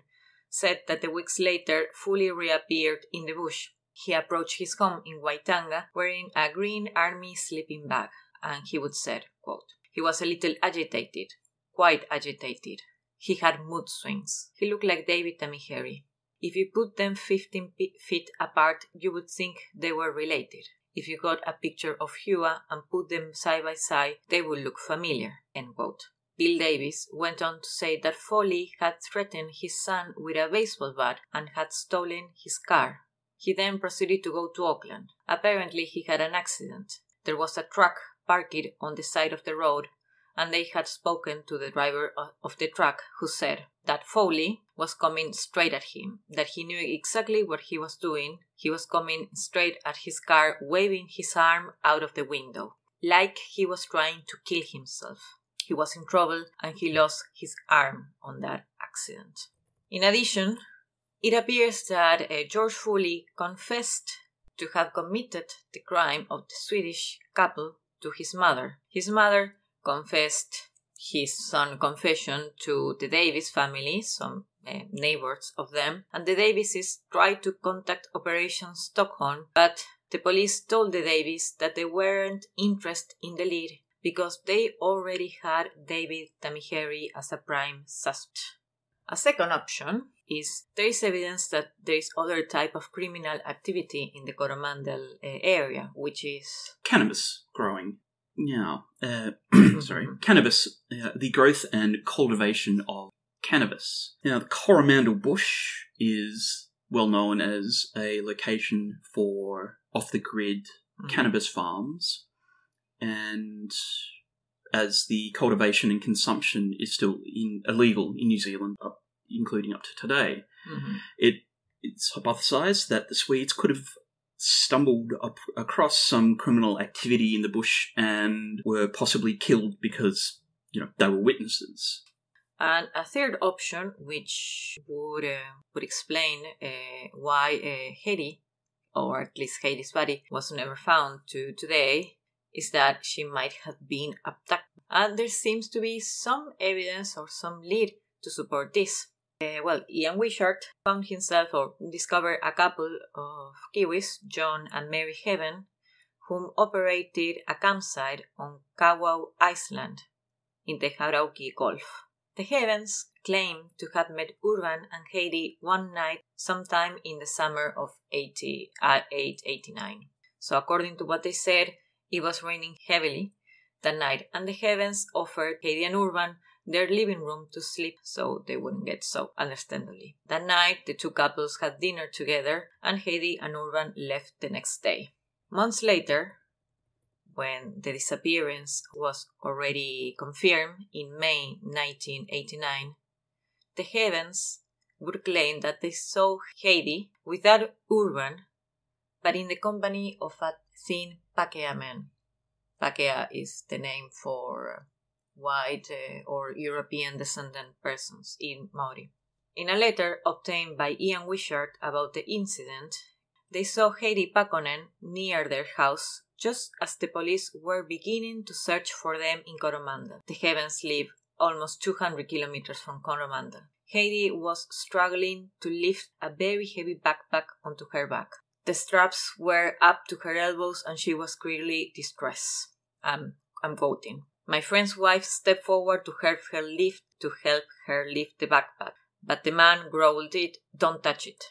A: said that weeks later Foley reappeared in the bush. He approached his home in Waitanga wearing a green army sleeping bag, and he would say, quote, "He was a little agitated, quite agitated. He had mood swings. He looked like David Tamihiri. If you put them 15 feet apart, you would think they were related. If you got a picture of Hughes and put them side by side, they would look familiar." End quote. Bill Davis went on to say that Foley had threatened his son with a baseball bat and had stolen his car. He then proceeded to go to Auckland. Apparently, he had an accident. There was a truck parked on the side of the road, and they had spoken to the driver of the truck, who said that Foley was coming straight at him, that he knew exactly what he was doing. He was coming straight at his car, waving his arm out of the window, like he was trying to kill himself. He was in trouble, and he lost his arm on that accident. In addition, it appears that George Foley confessed to have committed the crime of the Swedish couple to his mother. His mother confessed his son's confession to the Davis family, some neighbors of them, and the Davises tried to contact Operation Stockholm, but the police told the Davis that they weren't interested in the lead because they already had David Tamihiri as a prime suspect. A second option is there is evidence that there is other type of criminal activity in the Coromandel area, which is
B: cannabis growing. Yeah, cannabis, the growth and cultivation of cannabis. Now, the Coromandel bush is well known as a location for off-the-grid cannabis farms, and as the cultivation and consumption is still illegal in New Zealand, including up to today, it's hypothesized that the Swedes could have stumbled across some criminal activity in the bush and were possibly killed because, they were witnesses.
A: And a third option, which would explain why Heidi, or at least Heidi's body, was never found to today, is that she might have been abducted. And there seems to be some evidence or some lead to support this. Ian Wishart found himself or discovered a couple of Kiwis, John and Mary Heaven, whom operated a campsite on Kawau Island in the Hauraki Gulf. The Heavens claimed to have met Urvan and Heidi one night sometime in the summer of 889. So according to what they said, it was raining heavily that night, and the Heavens offered Heidi and Urban their living room to sleep so they wouldn't get soaked, understandably. That night, the two couples had dinner together, and Heidi and Urban left the next day. Months later, when the disappearance was already confirmed in May 1989, the Heavens would claim that they saw Heidi without Urban, but in the company of a thin Pakea man. Pakea is the name for white or European descendant persons in Maori. In a letter obtained by Ian Wishart about the incident, they saw Heidi Pakkonen near their house just as the police were beginning to search for them in Coromandel. The Heavens live almost 200 kilometers from Coromandel. Heidi was struggling to lift a very heavy backpack onto her back. The straps were up to her elbows and she was clearly distressed. I'm quoting. My friend's wife stepped forward to help her lift the backpack, but the man growled it, "Don't touch it."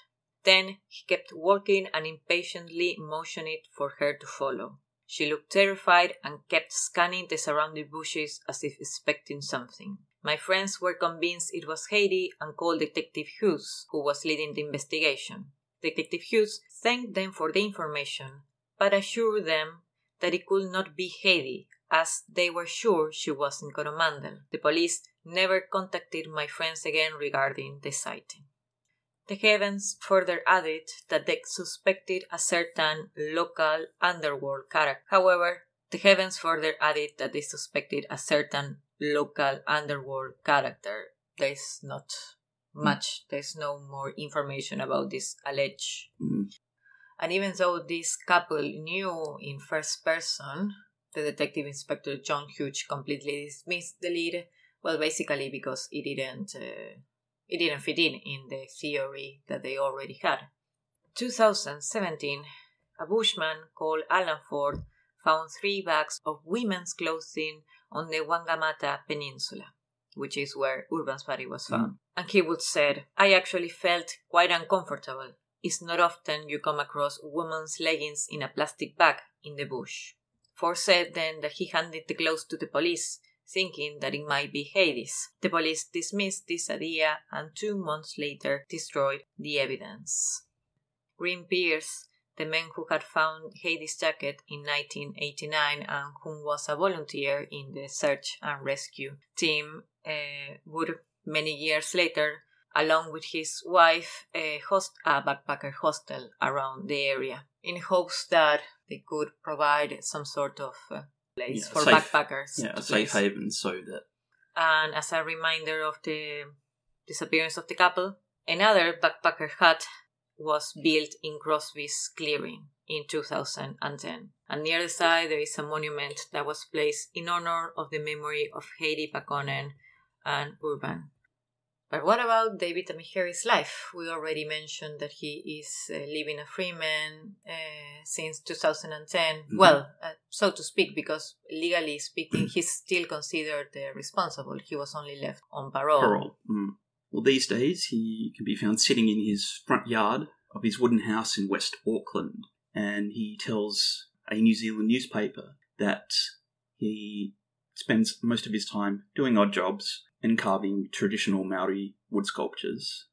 A: Then he kept walking and impatiently motioned for her to follow. She looked terrified and kept scanning the surrounding bushes as if expecting something. My friends were convinced it was Heidi and called Detective Hughes, who was leading the investigation. Detective Hughes thanked them for the information, but assured them that it could not be Heidi, as they were sure she was in Coromandel. The police never contacted my friends again regarding the sighting. The Heavens further added that they suspected a certain local underworld character. However, the Heavens further added that they suspected a certain local underworld character. There's not much. There's no more information about this alleged. And even though this couple knew in first person, the detective inspector John Hughes completely dismissed the lead. Well, basically because it didn't fit in the theory that they already had. 2017, a bushman called Alan Ford found 3 bags of women's clothing on the Wangamatta Peninsula, which is where Urban's body was found. And he would said, I actually felt quite uncomfortable. It's not often you come across women's leggings in a plastic bag in the bush. Ford said then that he handed the clothes to the police, thinking that it might be Heidi's. The police dismissed this idea and 2 months later destroyed the evidence. Graeme Pierce, the man who had found Heidi's jacket in 1989 and who was a volunteer in the search and rescue team, would many years later, along with his wife, host a backpacker hostel around the area in hopes that they could provide some sort of place for backpackers.
B: Yeah, a safe haven so that...
A: And as a reminder of the disappearance of the couple, another backpacker hut was built in Crosby's clearing in 2010. And near the side there is a monument that was placed in honor of the memory of Heidi, Pakkonen and Urvan. But what about David Tamihiri's life? We already mentioned that he is living a free man since 2010. Mm-hmm. Well, so to speak, because legally speaking, he's still considered responsible. He was only left on parole.
B: Well, these days he can be found sitting in his front yard of his wooden house in West Auckland, and he tells a New Zealand newspaper that he spends most of his time doing odd jobs and carving traditional Maori wood sculptures.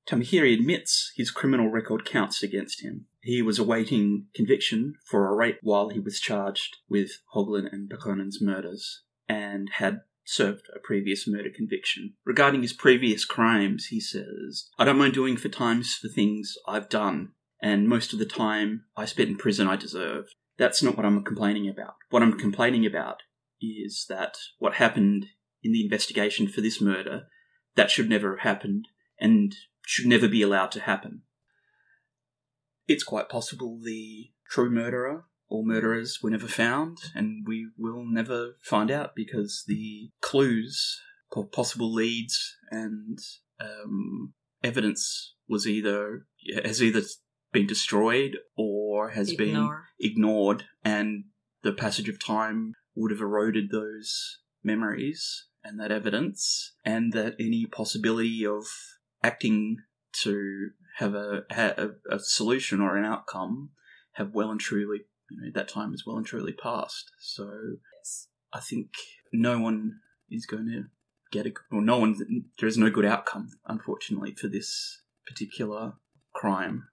B: Tamihiri admits his criminal record counts against him. He was awaiting conviction for a rape while he was charged with Hoglin and Paakkonen's murders, and had served a previous murder conviction. Regarding his previous crimes, he says, I don't mind doing for times for things I've done, and most of the time I spent in prison I deserved. That's not what I'm complaining about. What I'm complaining about is that what happened in the investigation for this murder, that should never have happened and should never be allowed to happen. It's quite possible the true murderer or murderers were never found, and we will never find out because the clues, possible leads, and evidence has either been destroyed or has been ignored, and the passage of time would have eroded those memories and that evidence, and that any possibility of acting to have a solution or an outcome have well and truly, that time is well and truly past. So yes. I think no one is going to get there is no good outcome, unfortunately, for this particular crime.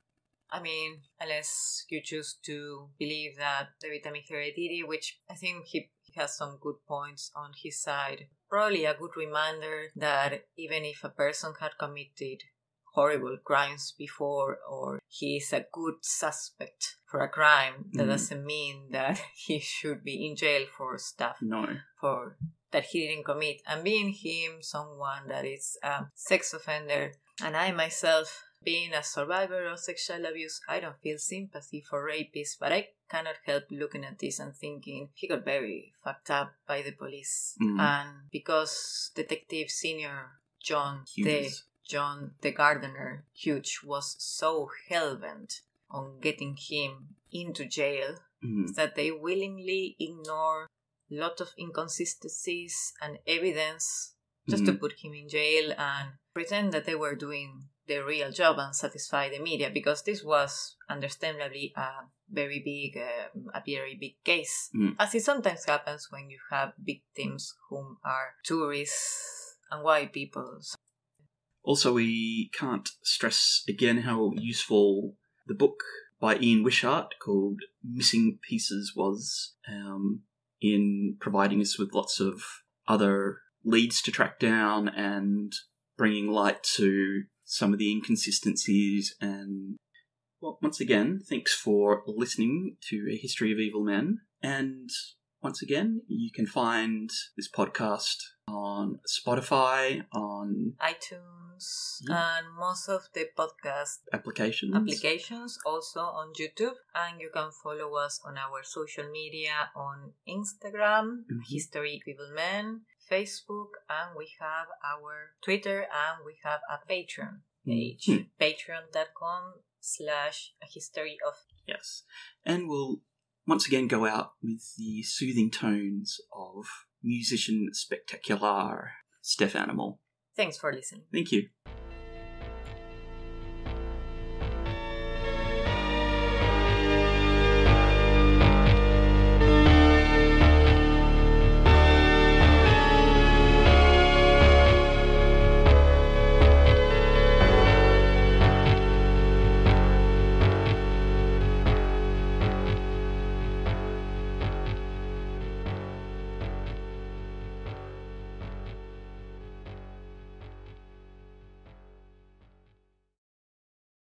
A: I mean, unless you choose to believe that David Tamihiri did it, which I think he has some good points on his side. Probably a good reminder that even if a person had committed horrible crimes before, or he is a good suspect for a crime, that doesn't mean that he should be in jail for stuff that he didn't commit. And being him someone that is a sex offender, and I myself being a survivor of sexual abuse, I don't feel sympathy for rapists, but I cannot help looking at this and thinking he got very fucked up by the police. And because Detective Senior John the gardener Hughes was so hell-bent on getting him into jail that they willingly ignore a lot of inconsistencies and evidence just to put him in jail and pretend that they were doing their real job and satisfy the media, because this was understandably a very big case, as it sometimes happens when you have victims whom are tourists and white people.
B: Also, we can't stress again how useful the book by Ian Wishart called Missing Pieces was in providing us with lots of other leads to track down and bringing light to some of the inconsistencies. And, well, once again, thanks for listening to A History of Evil Men. And once again, you can find this podcast on Spotify, on
A: iTunes, and most of the podcast
B: applications,
A: also on YouTube. And you can follow us on our social media on Instagram, History of Evil Men, Facebook, and we have our Twitter, and we have a Patreon page, patreon.com/history of.
B: Yes, and we'll once again go out with the soothing tones of musician spectacular Steph Animal.
A: Thanks for listening.
B: Thank you.